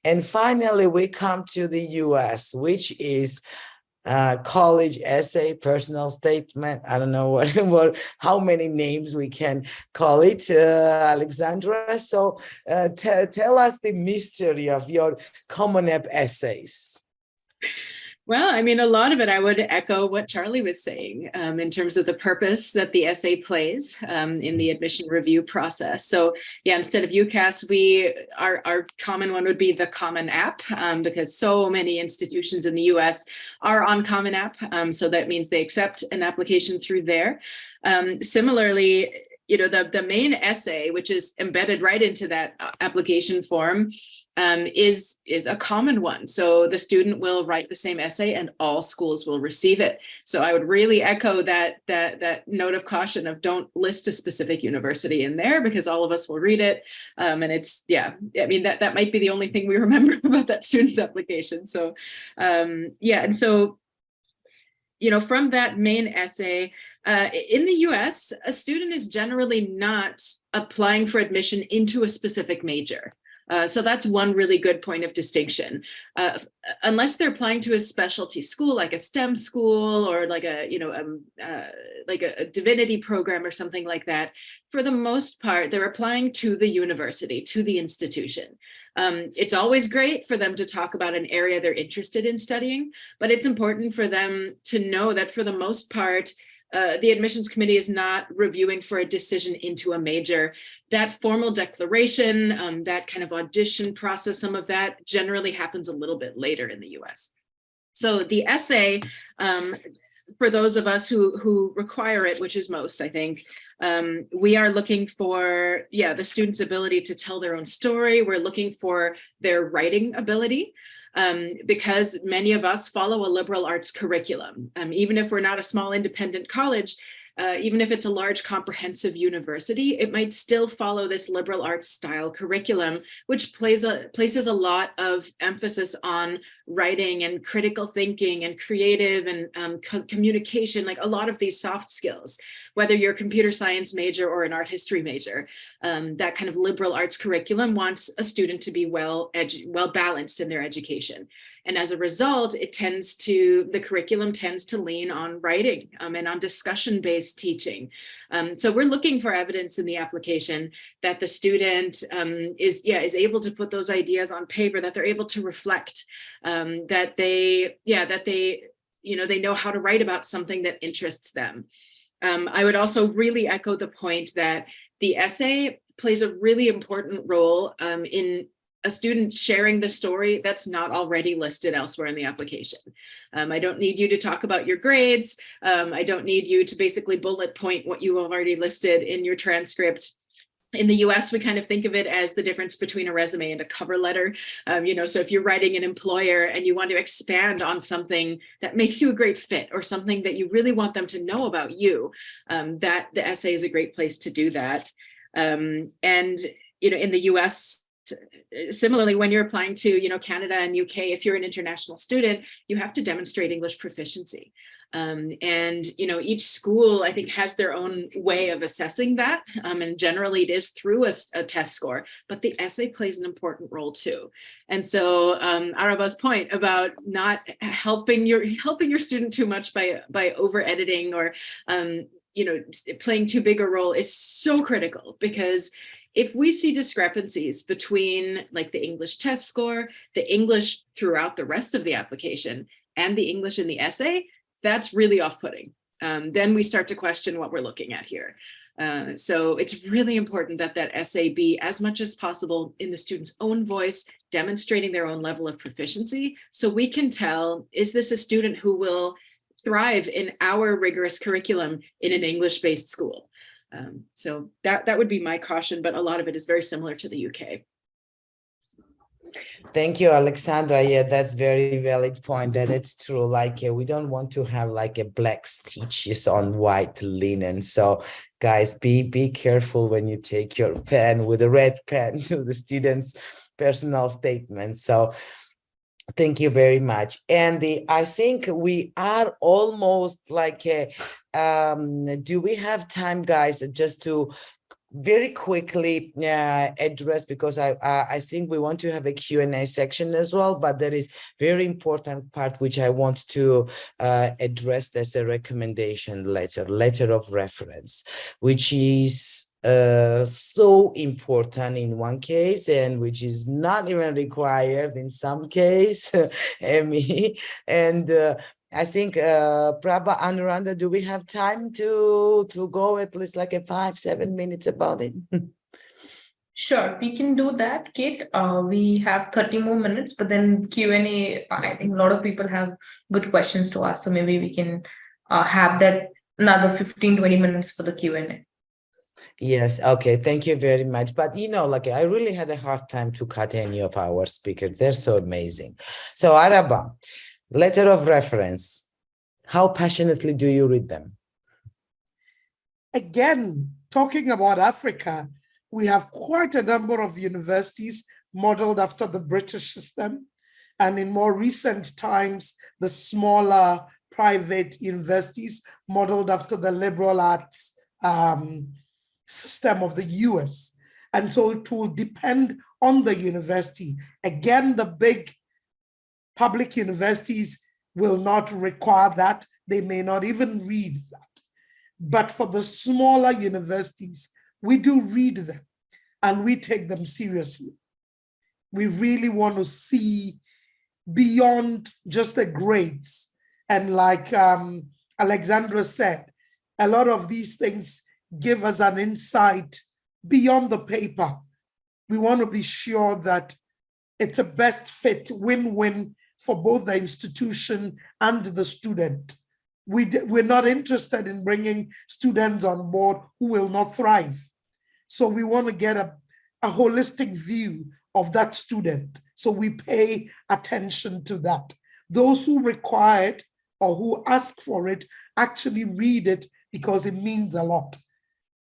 And finally, we come to the US, which is college essay, personal statement. I don't know how many names we can call it, Alexandra. So tell us the mystery of your Common App essays. Well, I mean, a lot of it, I would echo what Charlie was saying in terms of the purpose that the essay plays in the admission review process. So yeah, instead of UCAS, our common one would be the Common App, because so many institutions in the US are on Common App. So that means they accept an application through there. Similarly, you know, the main essay, which is embedded right into that application form, is a common one. So the student will write the same essay and all schools will receive it. So I would really echo that note of caution of don't list a specific university in there, because all of us will read it. And it's, yeah, I mean, that might be the only thing we remember about that student's application. So yeah, and so, you know, from that main essay, in the US, a student is generally not applying for admission into a specific major. So that's one really good point of distinction. Unless they're applying to a specialty school, like a STEM school or like a, you know, like a divinity program or something like that, for the most part, they're applying to the university, to the institution. It's always great for them to talk about an area they're interested in studying, but it's important for them to know that for the most part, the admissions committee is not reviewing for a decision into a major. That formal declaration, that kind of audition process, some of that generally happens a little bit later in the US. So the essay, for those of us who require it, which is most, I think, we are looking for, yeah, the student's ability to tell their own story. We're looking for their writing ability. Because many of us follow a liberal arts curriculum. Even if we're not a small independent college, even if it's a large comprehensive university, it might still follow this liberal arts style curriculum, which places a lot of emphasis on writing and critical thinking and creative and communication, like a lot of these soft skills. Whether you're a computer science major or an art history major, that kind of liberal arts curriculum wants a student to be well balanced in their education. And as a result, the curriculum tends to lean on writing and on discussion-based teaching. So we're looking for evidence in the application that the student is able to put those ideas on paper, that they're able to reflect, that they they know how to write about something that interests them. I would also really echo the point that the essay plays a really important role in a student sharing the story that's not already listed elsewhere in the application. I don't need you to talk about your grades. I don't need you to basically bullet point what you have already listed in your transcript. In the US, we kind of think of it as the difference between a resume and a cover letter. So if you're writing an employer and you want to expand on something that makes you a great fit or something that you really want them to know about you, that the essay is a great place to do that. And in the US, similarly, when you're applying to Canada and UK, if you're an international student, you have to demonstrate English proficiency. And each school, I think, has their own way of assessing that. And generally it is through a test score, but the essay plays an important role too. And so Araba's point about not helping your student too much by over editing or playing too big a role is so critical, because if we see discrepancies between like the English test score, the English throughout the rest of the application, and the English in the essay, that's really off-putting. Then we start to question what we're looking at here. So it's really important that that essay be as much as possible in the student's own voice, demonstrating their own level of proficiency, so we can tell, is this a student who will thrive in our rigorous curriculum in an English-based school? So that would be my caution, but a lot of it is very similar to the UK. Thank you, Alexandra. Yeah, that's very valid point. That it's true. Like we don't want to have like a black stitches on white linen. So guys, be careful when you take your pen with a red pen to the students' personal statement. So thank you very much. And I think we are almost like do we have time, guys, just to very quickly address, because I think we want to have a Q&A section as well, but there is very important part which I want to address as a recommendation letter of reference, which is so important in one case and which is not even required in some case. Emmy, and I think Prabha, Anuranda, do we have time to go at least like a 5-7 minutes about it? Sure, we can do that, Kate. We have 30 more minutes, but then Q&A, I think a lot of people have good questions to ask, so maybe we can have that another 15-20 minutes for the Q&A. Yes, okay, thank you very much. But like I really had a hard time to cut any of our speakers. They're so amazing. So Araba, letter of reference, how passionately do you read them? Again, talking about Africa, we have quite a number of universities modeled after the British system. And in more recent times, the smaller private universities modeled after the liberal arts system of the US. And so it will depend on the university. Again, the big public universities will not require that. They may not even read that. But for the smaller universities, we do read them and we take them seriously. We really want to see beyond just the grades. And like Alexandra said, a lot of these things give us an insight beyond the paper. We want to be sure that it's a best fit, win-win for both the institution and the student. We're not interested in bringing students on board who will not thrive. So we want to get a holistic view of that student. So we pay attention to that. Those who require it or who ask for it actually read it because it means a lot.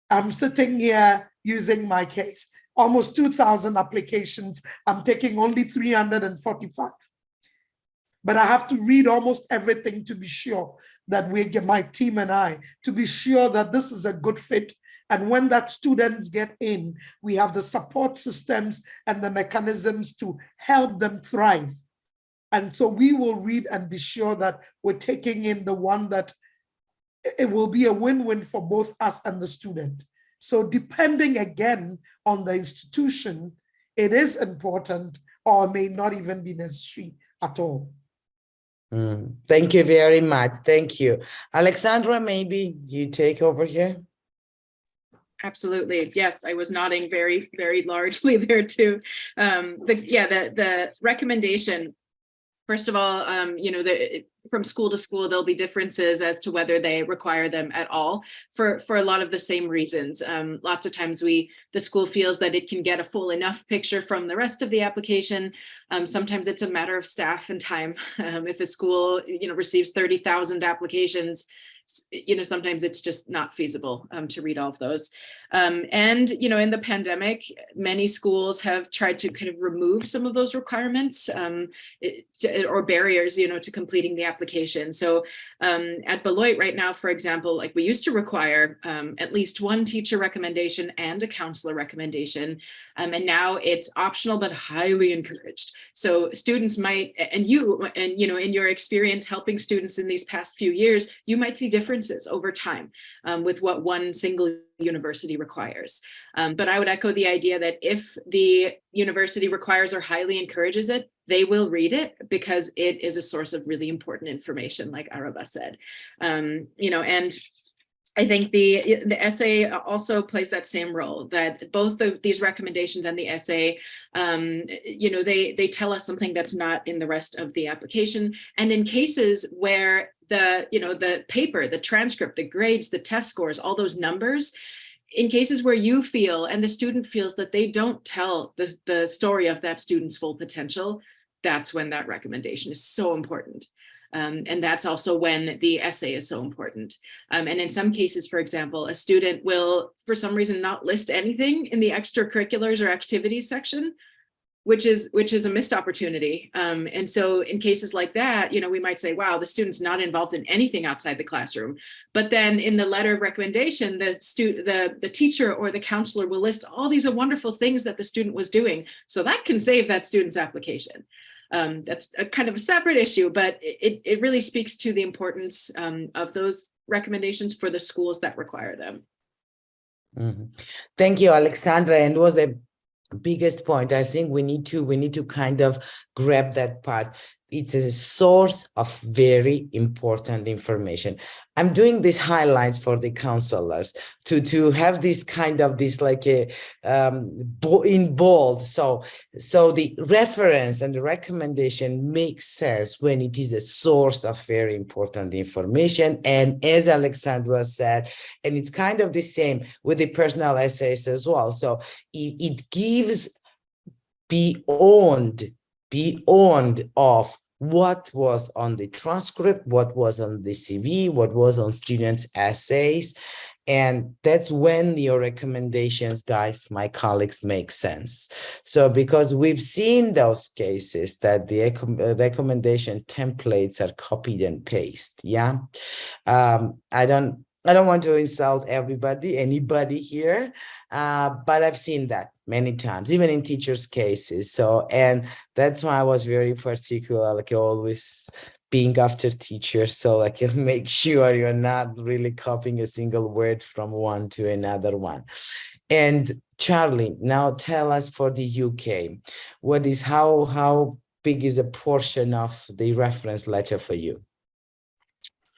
I'm sitting here using my case, almost 2,000 applications. I'm taking only 345. But I have to read almost everything to be sure that my team and I, to be sure that this is a good fit. And when that students get in, we have the support systems and the mechanisms to help them thrive. And so we will read and be sure that we're taking in the one that it will be a win-win for both us and the student. So depending again on the institution, it is important or may not even be necessary at all. Thank you very much. Thank you. Alexandra, maybe you take over here. Absolutely. Yes, I was nodding very, very largely there too. The recommendation, first of all, from school to school, there'll be differences as to whether they require them at all for a lot of the same reasons. Lots of times the school feels that it can get a full enough picture from the rest of the application. Sometimes it's a matter of staff and time. If a school, receives 30,000 applications, sometimes it's just not feasible to read all of those. And, in the pandemic, many schools have tried to kind of remove some of those requirements or barriers, to completing the application. So at Beloit right now, for example, like we used to require at least one teacher recommendation and a counselor recommendation. And now it's optional, but highly encouraged. So students might, and in your experience helping students in these past few years, you might see differences over time with what one single university requires. But I would echo the idea that if the university requires or highly encourages it, they will read it because it is a source of really important information, like Araba said. And I think the essay also plays that same role, that both these recommendations and the essay, they tell us something that's not in the rest of the application. And in cases where the paper, the transcript, the grades, the test scores, all those numbers, in cases where you feel and the student feels that they don't tell the story of that student's full potential, that's when that recommendation is so important. And that's also when the essay is so important. And in some cases, for example, a student will, for some reason, not list anything in the extracurriculars or activities section, which is a missed opportunity. And so in cases like that, we might say, wow, the student's not involved in anything outside the classroom. But then in the letter of recommendation, the teacher or the counselor will list all these wonderful things that the student was doing. So that can save that student's application. That's a kind of a separate issue, but it really speaks to the importance of those recommendations for the schools that require them. Thank you, Alexandra. And it was the biggest point. I think we need to kind of grab that part. It's a source of very important information. I'm doing these highlights for the counselors to have this kind of like a in bold. So the reference and the recommendation makes sense when it is a source of very important information. And as Alexandra said, and it's kind of the same with the personal essays as well. So it gives beyond of what was on the transcript, what was on the CV, what was on students' essays. And that's when your recommendations, guys, my colleagues, make sense. So because we've seen those cases that the recommendation templates are copied and pasted. Yeah. I don't want to insult anybody here, but I've seen that many times, even in teachers' cases. So, and that's why I was very particular, like always being after teachers. So like make sure you're not really copying a single word from one to another one. And Charlie, now tell us for the UK, how big is a portion of the reference letter for you?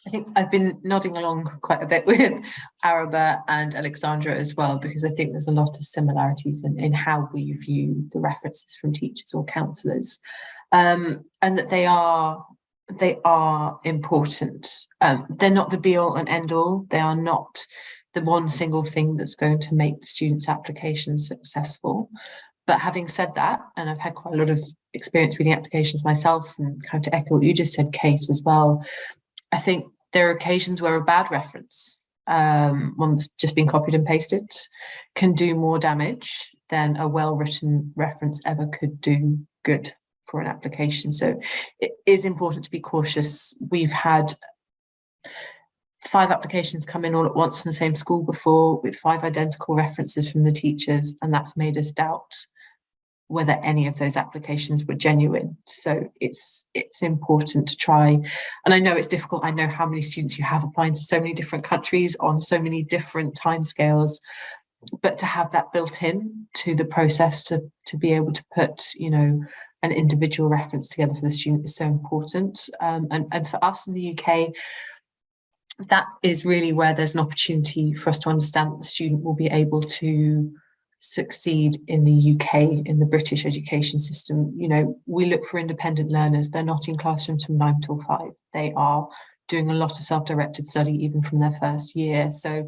I think I've been nodding along quite a bit with Araba and Alexandra as well, because I think there's a lot of similarities in how we view the references from teachers or counsellors, and that they are important. They're not the be all and end all. They are not the one single thing that's going to make the student's application successful. But having said that, and I've had quite a lot of experience reading applications myself, and kind of to echo what you just said, Kate, as well, I think there are occasions where a bad reference, one that's just been copied and pasted, can do more damage than a well-written reference ever could do good for an application. So it is important to be cautious. We've had 5 applications come in all at once from the same school before, with 5 identical references from the teachers, and that's made us doubt whether any of those applications were genuine. So it's important to try, and I know it's difficult. I know how many students you have applying to so many different countries on so many different timescales, but to have that built in to the process, to be able to put, an individual reference together for the student is so important. And for us in the UK, that is really where there's an opportunity for us to understand that the student will be able to succeed in the UK, in the British education system. You know, we look for independent learners. They're not in classrooms from 9 till 5. They are doing a lot of self-directed study even from their first year. So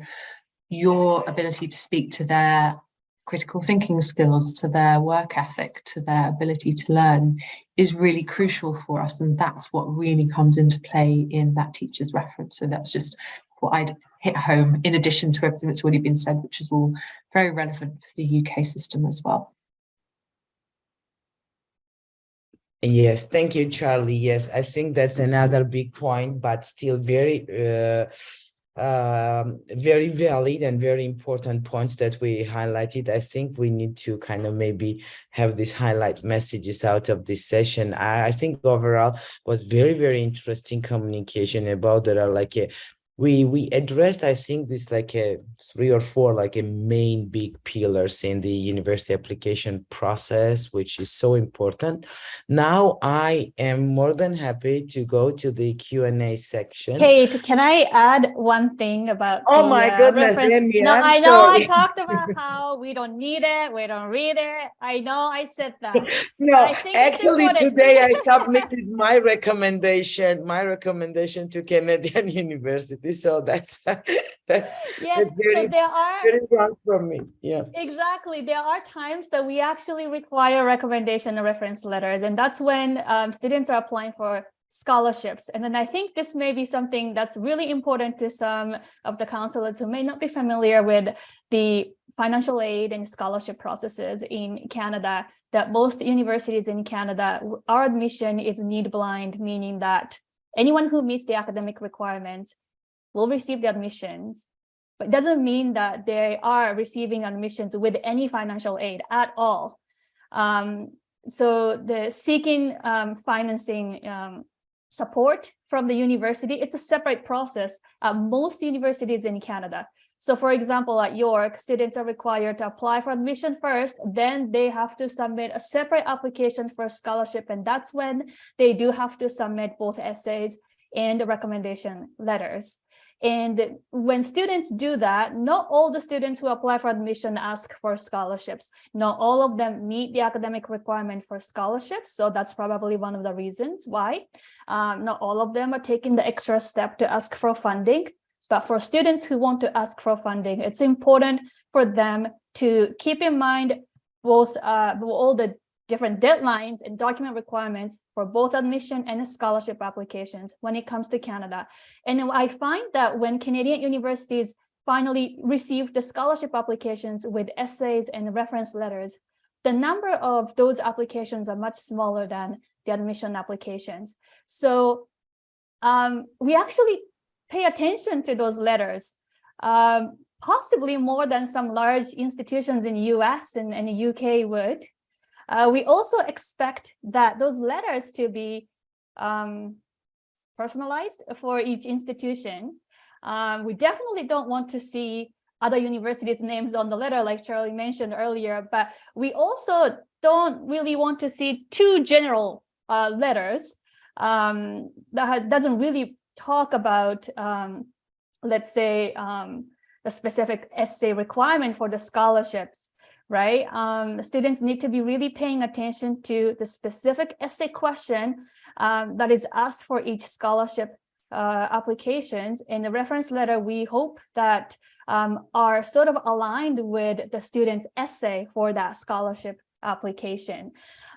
your ability to speak to their critical thinking skills, to their work ethic, to their ability to learn is really crucial for us. And that's what really comes into play in that teacher's reference. So that's just what I'd hit home, in addition to everything that's already been said, which is all very relevant for the UK system as well. Yes, thank you, Charlie. Yes, I think that's another big point, but still very very valid and very important points that we highlighted. I think we need to kind of maybe have these highlight messages out of this session. I think overall was very, very interesting communication about there are like we addressed, I think, this like a 3 or 4 like a main big pillars in the university application process, which is so important. Now I am more than happy to go to the Q&A section. Kate, can I add one thing about Oh the my goodness, reference? Amy, No, I'm I know I sorry. talked about how we don't need it, we don't read it. I know I said that. No, I think it's actually important. today I submitted my recommendation to Canadian University. So that's Yes, so very, there are very wrong from me. Yeah. exactly. There are times that we actually require recommendation and reference letters, and that's when students are applying for scholarships. And then I think this may be something that's really important to some of the counselors who may not be familiar with the financial aid and scholarship processes in Canada, that most universities in Canada, our admission is need blind, meaning that anyone who meets the academic requirements will receive the admissions, but it doesn't mean that they are receiving admissions with any financial aid at all. So the seeking financing support from the university, it's a separate process at most universities in Canada. So for example, at York, students are required to apply for admission first, then they have to submit a separate application for a scholarship. And that's when they do have to submit both essays and the recommendation letters. And when students do that, not all the students who apply for admission ask for scholarships. Not all of them meet the academic requirement for scholarships. So that's probably one of the reasons why not all of them are taking the extra step to ask for funding. But for students who want to ask for funding, it's important for them to keep in mind both all the different deadlines and document requirements for both admission and scholarship applications when it comes to Canada. And I find that when Canadian universities finally receive the scholarship applications with essays and reference letters, the number of those applications are much smaller than the admission applications. So we actually pay attention to those letters, possibly more than some large institutions in the US and the UK would. We also expect that those letters to be personalized for each institution. We definitely don't want to see other universities' names on the letter, like Charlie mentioned earlier, but we also don't really want to see too general letters that doesn't really talk about, let's say, the specific essay requirement for the scholarships. Right? Students need to be really paying attention to the specific essay question that is asked for each scholarship applications. In the reference letter, we hope that are sort of aligned with the student's essay for that scholarship application.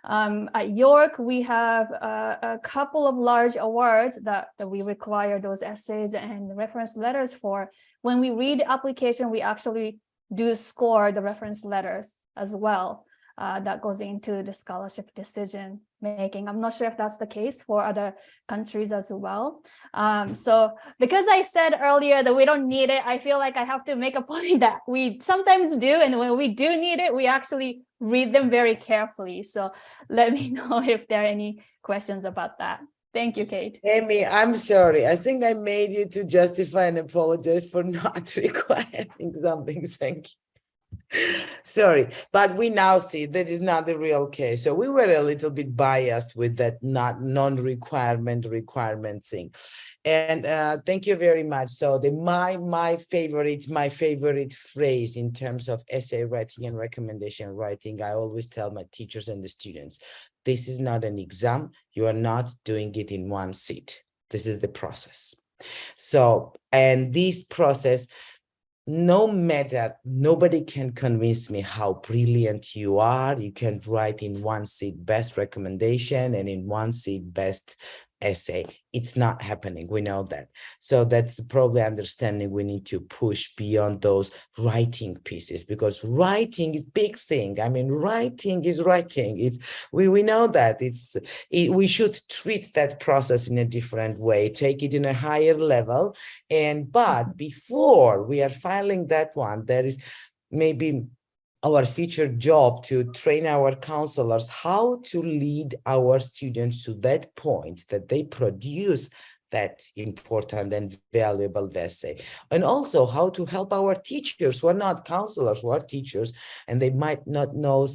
At York, we have a couple of large awards that we require those essays and reference letters for. When we read the application, we actually do score the reference letters as well. That goes into the scholarship decision making. I'm not sure if that's the case for other countries as well. So because I said earlier that we don't need it, I feel like I have to make a point that we sometimes do. And when we do need it, we actually read them very carefully. So let me know if there are any questions about that. Thank you, Kate. Amy, I'm sorry. I think I made you to justify and apologize for not requiring something. Thank you. Sorry, but we now see that is not the real case. So we were a little bit biased with that non-requirement thing. And thank you very much. So my favorite phrase in terms of essay writing and recommendation writing, I always tell my teachers and the students, this is not an exam. You are not doing it in one sit. This is the process. So, and this process, no matter, nobody can convince me how brilliant you are. You can write in one seat best recommendation and in one seat best essay. It's not happening. We know that. So that's the probably understanding we need to push beyond those writing pieces, because writing is big thing. I mean, writing is writing. It's we know that we should treat that process in a different way, take it in a higher level. But before we are filing that one, there is maybe our future job to train our counselors how to lead our students to that point that they produce that important and valuable essay, and also how to help our teachers who are not counselors, who are teachers, and they might not know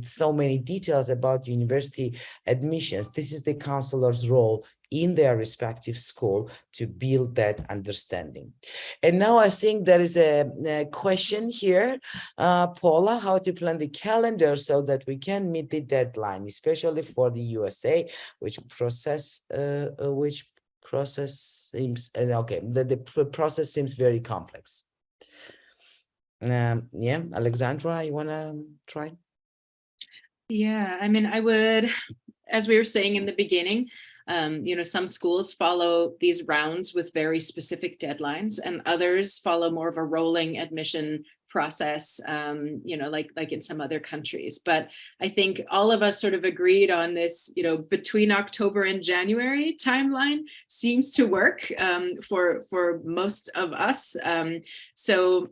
so many details about university admissions. This is the counselor's role in their respective school to build that understanding. And now I think there is a question here, Paula, how to plan the calendar so that we can meet the deadline, especially for the USA, which process seems okay. The process seems very complex. Yeah, Alexandra, you want to try? Yeah, I mean, I would, as we were saying in the beginning, some schools follow these rounds with very specific deadlines, and others follow more of a rolling admission process, like in some other countries. But I think all of us sort of agreed on this, between October and January timeline seems to work for most of us. So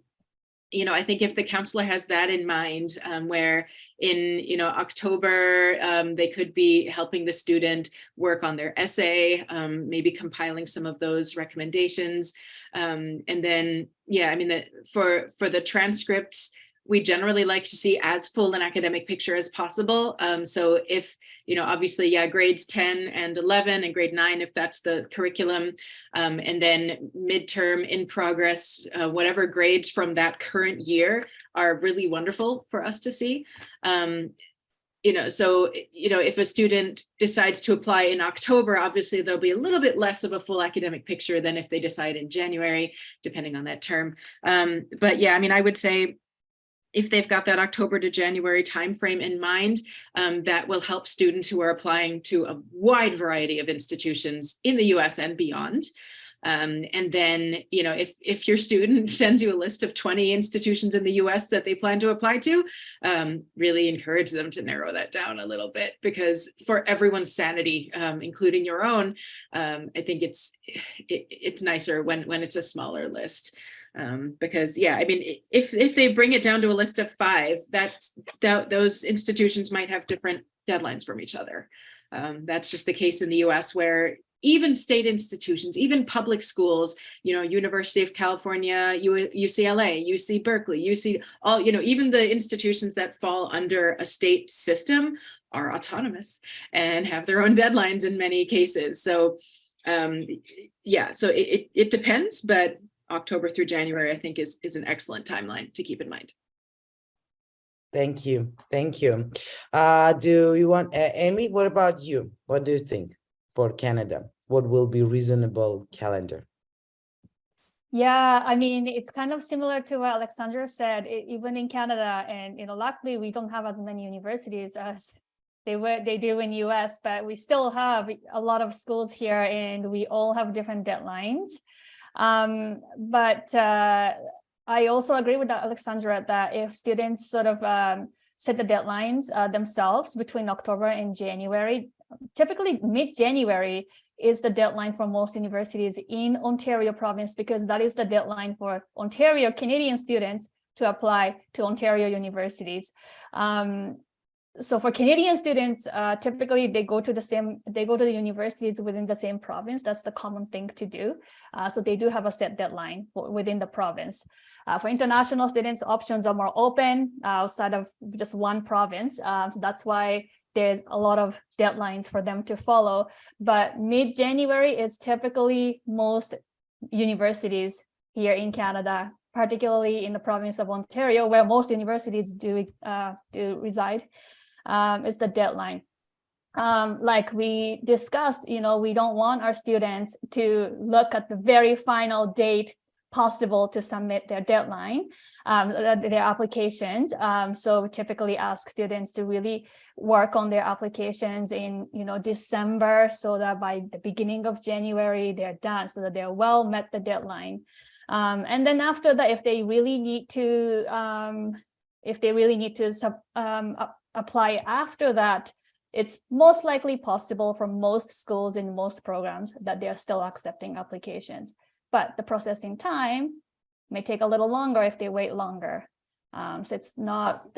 I think if the counselor has that in mind, where in, October, they could be helping the student work on their essay, maybe compiling some of those recommendations. And then, for the transcripts, we generally like to see as full an academic picture as possible. So if, obviously, grades 10 and 11 and grade 9, if that's the curriculum, and then midterm, in progress, whatever grades from that current year are really wonderful for us to see. If a student decides to apply in October, obviously there'll be a little bit less of a full academic picture than if they decide in January, depending on that term. But yeah, I mean, I would say, if they've got that October to January timeframe in mind, that will help students who are applying to a wide variety of institutions in the US and beyond. And then, if your student sends you a list of 20 institutions in the US that they plan to apply to, really encourage them to narrow that down a little bit, because for everyone's sanity, including your own, I think it's nicer when it's a smaller list. Because I mean, if they bring it down to a list of 5, those institutions might have different deadlines from each other. That's just the case in the US, where even state institutions, even public schools, University of California, UCLA, UC Berkeley, UC, all, even the institutions that fall under a state system are autonomous and have their own deadlines in many cases. So so it depends, but October through January, I think is an excellent timeline to keep in mind. Thank you. Do you want, Amy, what about you? What do you think for Canada? What will be reasonable calendar? Yeah, I mean, it's kind of similar to what Alexandra said. Even in Canada, and luckily we don't have as many universities as they do in US, but we still have a lot of schools here, and we all have different deadlines. But I also agree with Alexandra that if students sort of set the deadlines themselves between October and January, typically mid-January is the deadline for most universities in Ontario province, because that is the deadline for Ontario Canadian students to apply to Ontario universities. So for Canadian students, typically they go to the universities within the same province. That's the common thing to do. So they do have a set deadline within the province. For international students, options are more open outside of just one province. So that's why there's a lot of deadlines for them to follow. But mid-January is typically most universities here in Canada, particularly in the province of Ontario, where most universities do reside. Is the deadline. Like we discussed, we don't want our students to look at the very final date possible to submit their deadline, their applications. So we typically ask students to really work on their applications in, December, so that by the beginning of January, they're done, so that they're well met the deadline. And then after that, if they really need to apply after that, it's most likely possible for most schools in most programs that they're still accepting applications. But the processing time may take a little longer if they wait longer. So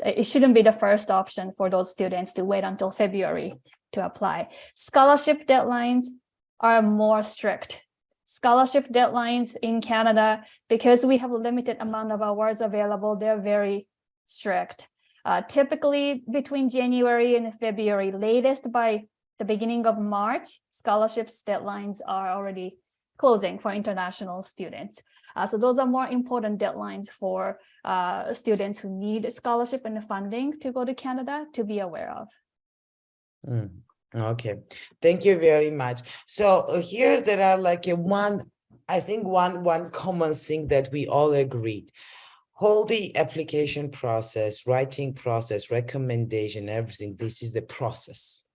it shouldn't be the first option for those students to wait until February to apply. Scholarship deadlines are more strict. Scholarship deadlines in Canada, because we have a limited amount of hours available, they're very strict. Typically between January and February, latest by the beginning of March, scholarships deadlines are already closing for international students. So those are more important deadlines for students who need a scholarship and the funding to go to Canada to be aware of. Okay, thank you very much. So here there are like one common thing that we all agreed. Whole the application process, writing process, recommendation, everything, this is the process,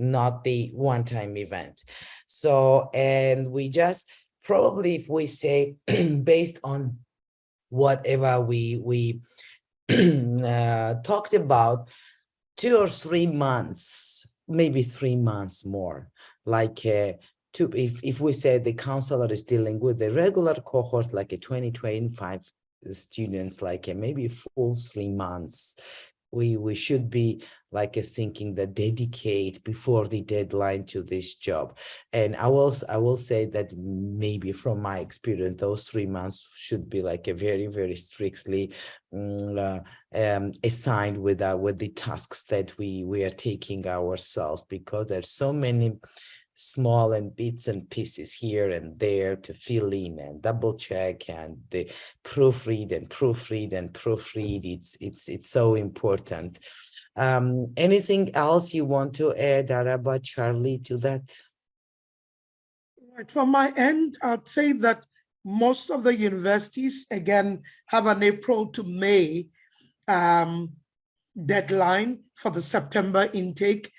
not the one-time event. So, and we just probably, if we say based on whatever we talked about, 2 or 3 months, maybe 3 months more, like if we say the counselor is dealing with the regular cohort, like a 20-25 students, like maybe full 3 months, we should be like thinking that dedicate before the deadline to this job. And I will say that maybe from my experience, those 3 months should be like a very, very strictly assigned with the tasks that we are taking ourselves, because there's so many small and bits and pieces here and there to fill in and double check and the proofread. It's so important. Anything else you want to add, Araba, Charlie, to that? Right. From my end, I'd say that most of the universities, again, have an April to May deadline for the September intake.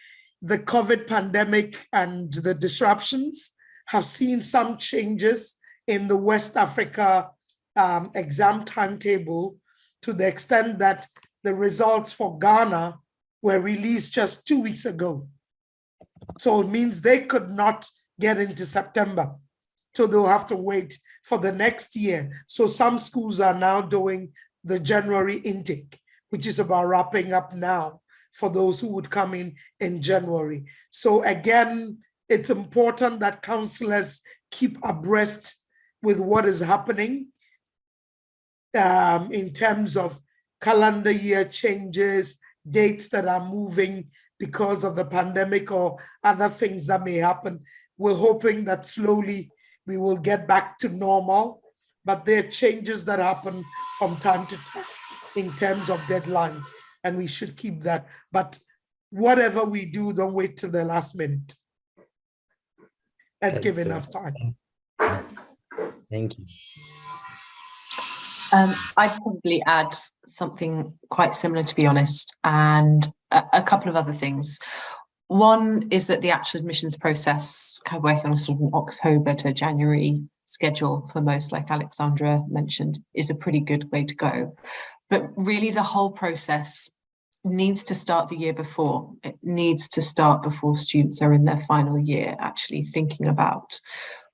The COVID pandemic and the disruptions have seen some changes in the West Africa exam timetable, to the extent that the results for Ghana were released just 2 weeks ago. So it means they could not get into September. So they'll have to wait for the next year. So some schools are now doing the January intake, which is about wrapping up now, for those who would come in January. So again, it's important that counselors keep abreast with what is happening in terms of calendar year changes, dates that are moving because of the pandemic or other things that may happen. We're hoping that slowly we will get back to normal, but there are changes that happen from time to time in terms of deadlines, and we should keep that. But whatever we do, don't wait till the last minute. Let's give enough time. Thank you. I'd probably add something quite similar, to be honest, and a couple of other things. One is that the actual admissions process, kind of working on a sort of an October to January schedule for most, like Alexandra mentioned, is a pretty good way to go. But really the whole process needs to start the year before. It needs to start before students are in their final year, actually thinking about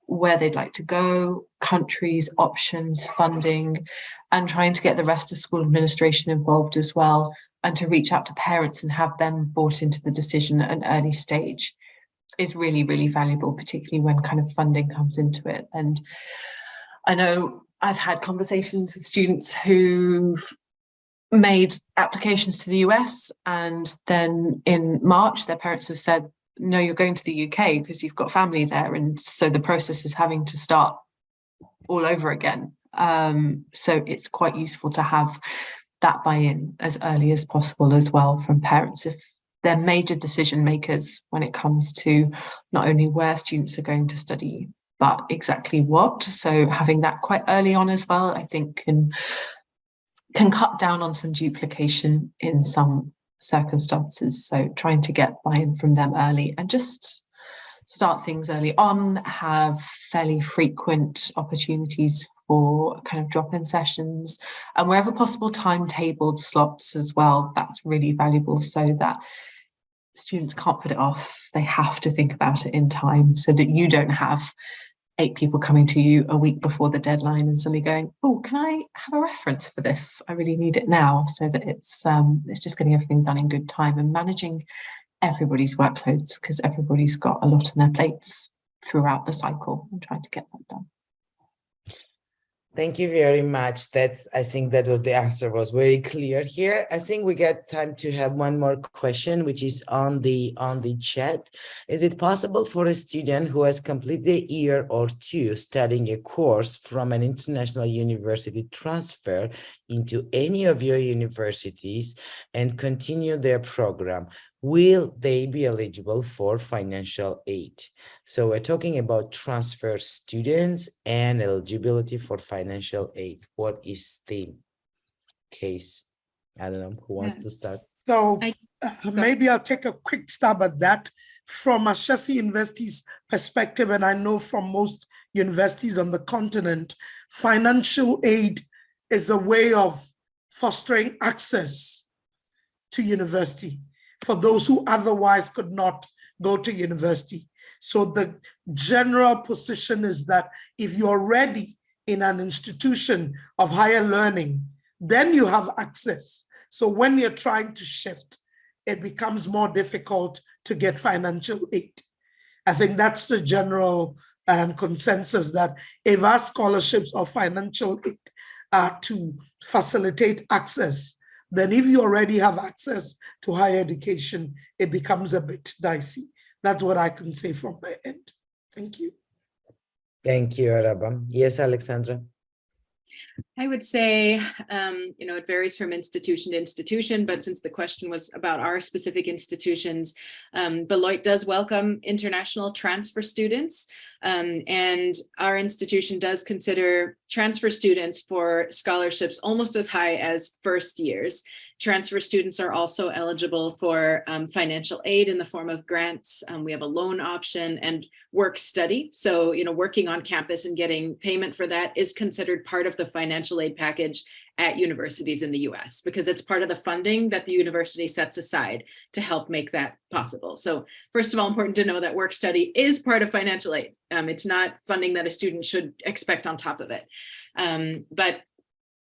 where they'd like to go, countries, options, funding, and trying to get the rest of school administration involved as well. and to reach out to parents and have them brought into the decision at an early stage is really, really valuable, particularly when kind of funding comes into it. And I know I've had conversations with students who've made applications to the US, and then in March their parents have said, no, you're going to the UK because you've got family there, and so the process is having to start all over again. So it's quite useful to have that buy-in as early as possible as well from parents if they're major decision makers when it comes to not only where students are going to study but exactly what. So having that quite early on as well, I think can cut down on some duplication in some circumstances. So trying to get buy-in from them early and just start things early on, have fairly frequent opportunities for kind of drop-in sessions, and wherever possible timetabled slots as well. That's really valuable so that students can't put it off. They have to think about it in time so that you don't have 8 people coming to you a week before the deadline and suddenly going, oh, can I have a reference for this? I really need it now. So that it's just getting everything done in good time and managing everybody's workloads, because everybody's got a lot on their plates throughout the cycle and trying to get that done. Thank you very much. I think that the answer was very clear here. I think we got time to have one more question, which is on the chat. Is it possible for a student who has completed a year or 2 studying a course from an international university transfer into any of your universities and continue their program? Will they be eligible for financial aid? So we're talking about transfer students and eligibility for financial aid. What is the case? I don't know who wants to start. So maybe I'll take a quick stab at that from Ashesi University's perspective, and I know from most universities on the continent, financial aid is a way of fostering access to university for those who otherwise could not go to university. So the general position is that if you're already in an institution of higher learning, then you have access. So when you're trying to shift, it becomes more difficult to get financial aid. I think that's the general consensus, that if our scholarships or financial aid are to facilitate access, then if you already have access to higher education, it becomes a bit dicey. That's what I can say from my end. Thank you. Thank you, Araba. Yes, Alexandra. I would say, it varies from institution to institution, but since the question was about our specific institutions, Beloit does welcome international transfer students. And our institution does consider transfer students for scholarships almost as high as first years. Transfer students are also eligible for financial aid in the form of grants. We have a loan option and work study. So, working on campus and getting payment for that is considered part of the financial aid package at universities in the US, because it's part of the funding that the university sets aside to help make that possible. So first of all, important to know that work study is part of financial aid. It's not funding that a student should expect on top of it. But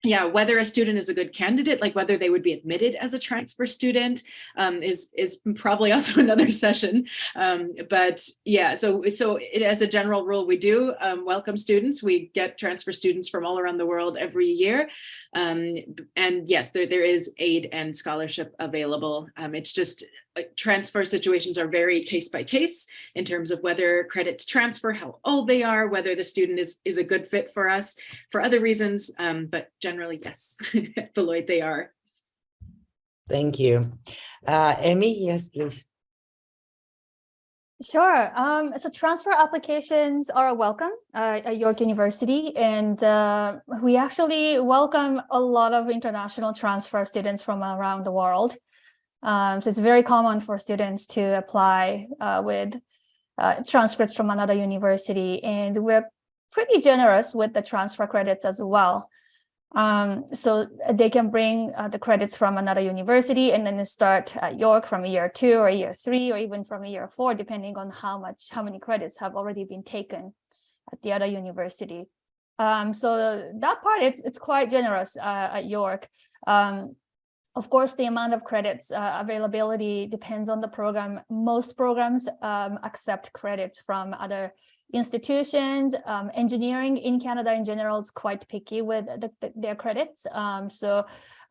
yeah, whether a student is a good candidate, like whether they would be admitted as a transfer student, is probably also another session. But yeah, so as a general rule, we do welcome students. We get transfer students from all around the world every year. And yes, there is aid and scholarship available. It's just transfer situations are very case by case in terms of whether credits transfer, how old they are, whether the student is a good fit for us for other reasons. But generally, yes, at Beloit they are. Thank you. Emmy, yes, please. Sure. So transfer applications are welcome at York University, and we actually welcome a lot of international transfer students from around the world. So it's very common for students to apply with transcripts from another university, and we're pretty generous with the transfer credits as well. So they can bring the credits from another university and then start at York from year 2 or year 3 or even from year 4, depending on how many credits have already been taken at the other university. So that part, it's quite generous at York. Of course, the amount of credits availability depends on the program. Most programs accept credits from other institutions. Engineering in Canada in general is quite picky with their credits. So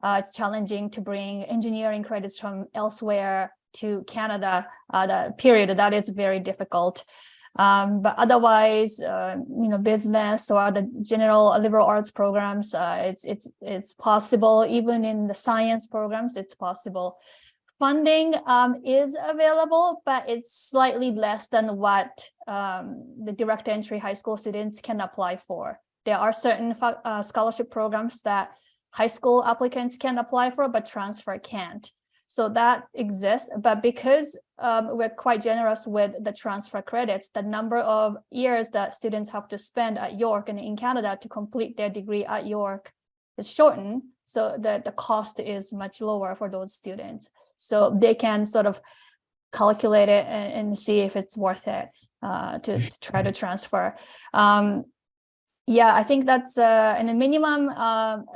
it's challenging to bring engineering credits from elsewhere to Canada. That is very difficult. But otherwise, business or the general liberal arts programs, it's possible. Even in the science programs, it's possible. Funding is available, but it's slightly less than what the direct entry high school students can apply for. There are certain scholarship programs that high school applicants can apply for, but transfer can't. So that exists, but because we're quite generous with the transfer credits, the number of years that students have to spend at York and in Canada to complete their degree at York is shortened. So the cost is much lower for those students. So they can sort of calculate it and see if it's worth it to try to transfer. Yeah, I think that's in a minimum,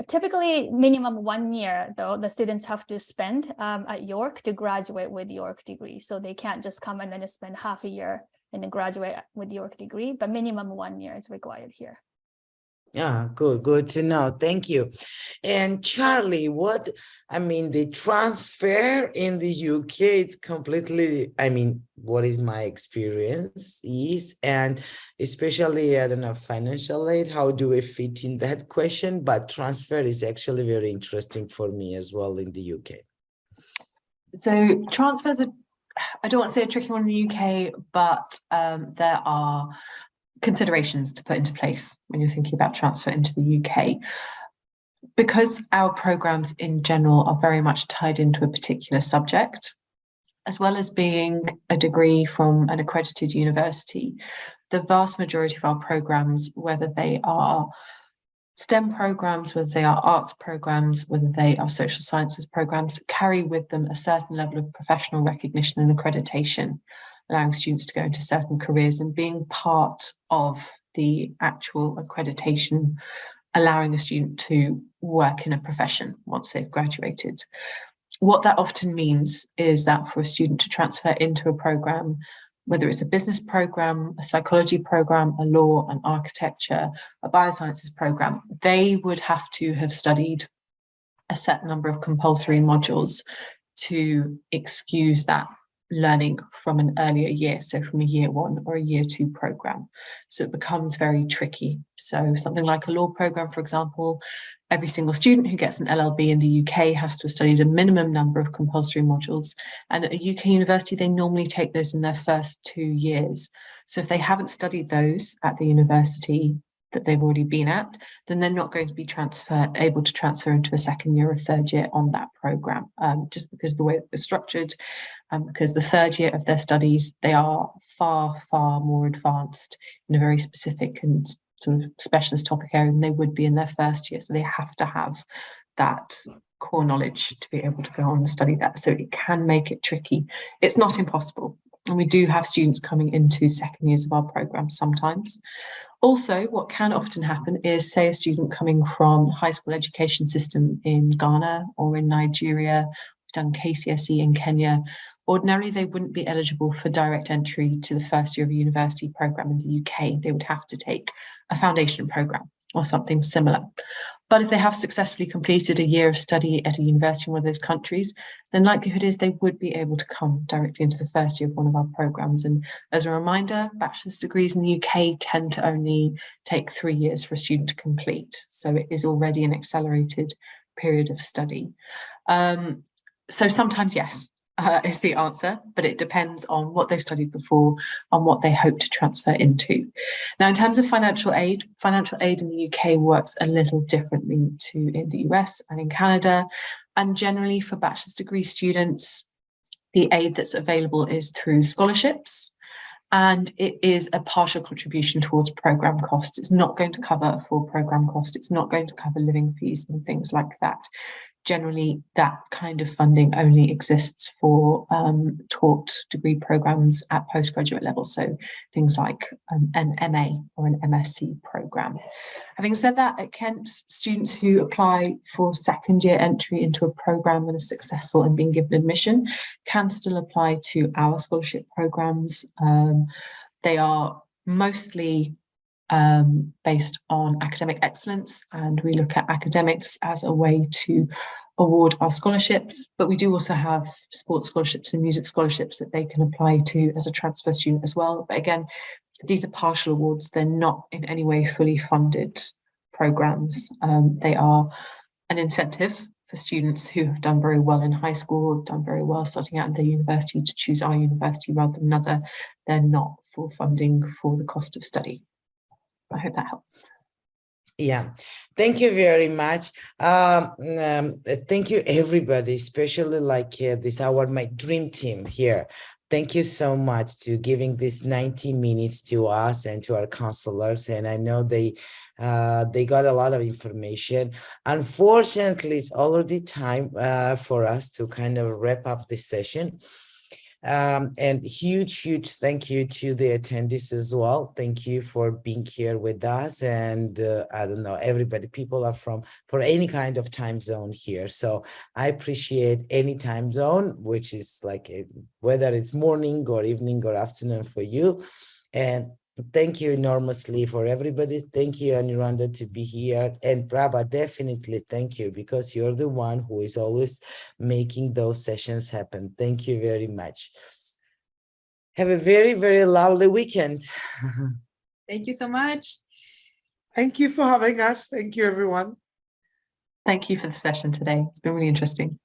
typically minimum 1 year, though, the students have to spend at York to graduate with York degree. So they can't just come and then spend half a year and then graduate with York degree, but minimum 1 year is required here. Yeah, good to know. Thank you. And Charlie, the transfer in the UK, it's completely, what is my experience is, and especially, I don't know, financial aid, how do we fit in that question? But transfer is actually very interesting for me as well in the UK. So transfers are, I don't want to say a tricky one in the UK, but there are considerations to put into place when you're thinking about transfer into the UK. Because our programs in general are very much tied into a particular subject, as well as being a degree from an accredited university, the vast majority of our programs, whether they are STEM programs, whether they are arts programs, whether they are social sciences programs, carry with them a certain level of professional recognition and accreditation, allowing students to go into certain careers and being part of the actual accreditation, allowing a student to work in a profession once they've graduated. What that often means is that for a student to transfer into a program, whether it's a business program, a psychology program, a law, an architecture, a biosciences program, they would have to have studied a set number of compulsory modules to excuse that learning from an earlier year, so from a year 1 or a year 2 program. So it becomes very tricky. So something like a law program, for example, every single student who gets an LLB in the UK has to have studied a minimum number of compulsory modules. And at a UK university, they normally take those in their first 2 years. So if they haven't studied those at the university that they've already been at, then they're not going to be able to transfer into a second year or third year on that program, just because of the way it's structured, because the third year of their studies, they are far, far more advanced in a very specific and sort of specialist topic area than they would be in their first year. So they have to have that core knowledge to be able to go on and study that. So it can make it tricky. It's not impossible. And we do have students coming into second years of our program sometimes. Also, what can often happen is, say, a student coming from high school education system in Ghana or in Nigeria, we've done KCSE in Kenya. Ordinarily, they wouldn't be eligible for direct entry to the first year of a university program in the UK. They would have to take a foundation program or something similar. But if they have successfully completed a year of study at a university in one of those countries, then likelihood is they would be able to come directly into the first year of one of our programs. And as a reminder, bachelor's degrees in the UK tend to only take 3 years for a student to complete. So it is already an accelerated period of study. So sometimes, yes, is the answer, but it depends on what they've studied before, on what they hope to transfer into. Now, in terms of financial aid in the UK works a little differently to in the US and in Canada. And generally for bachelor's degree students, the aid that's available is through scholarships, and it is a partial contribution towards program costs. It's not going to cover a full program cost. It's not going to cover living fees and things like that. generally that kind of funding only exists for taught degree programs at postgraduate level, so things like an MA or an MSc program. Having said that, at Kent, students who apply for second year entry into a program and are successful in being given admission can still apply to our scholarship programs. They are mostly based on academic excellence, and we look at academics as a way to award our scholarships, but we do also have sports scholarships and music scholarships that they can apply to as a transfer student as well. But again, these are partial awards. They're not in any way fully funded programs. They are an incentive for students who have done very well in high school, have done very well starting out in their university, to choose our university rather than another. They're not full funding for the cost of study. I hope that helps. Yeah, thank you very much. Thank you, everybody, especially like this hour, my dream team here. Thank you so much to giving this 90 minutes to us and to our counselors. And I know they got a lot of information. Unfortunately, it's already time for us to kind of wrap up this session. And huge thank you to the attendees as well. Thank you for being here with us. And I don't know, everybody, people are for any kind of time zone here. So I appreciate any time zone, which is like whether it's morning or evening or afternoon for you. And thank you enormously for everybody. Thank you, Aniranda, to be here. And Prabha, definitely thank you, because you're the one who is always making those sessions happen. Thank you very much. Have a very lovely weekend. Thank you so much. Thank you for having us. Thank you, everyone. Thank you for the session today. It's been really interesting.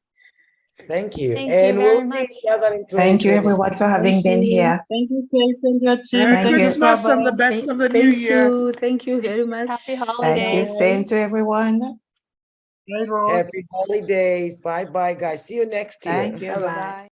Thank you. Thank And you we'll very see much. each other in Thank you 2026. everyone for having been here. Thank you, Kate, and your team. Merry Thank you. Christmas and the best of the new year. Thank you very much. Happy Thank you. holidays. Same to everyone. Bye, Rose. Happy holidays. Bye guys. See you next year. Thank you. Bye-bye. Bye-bye.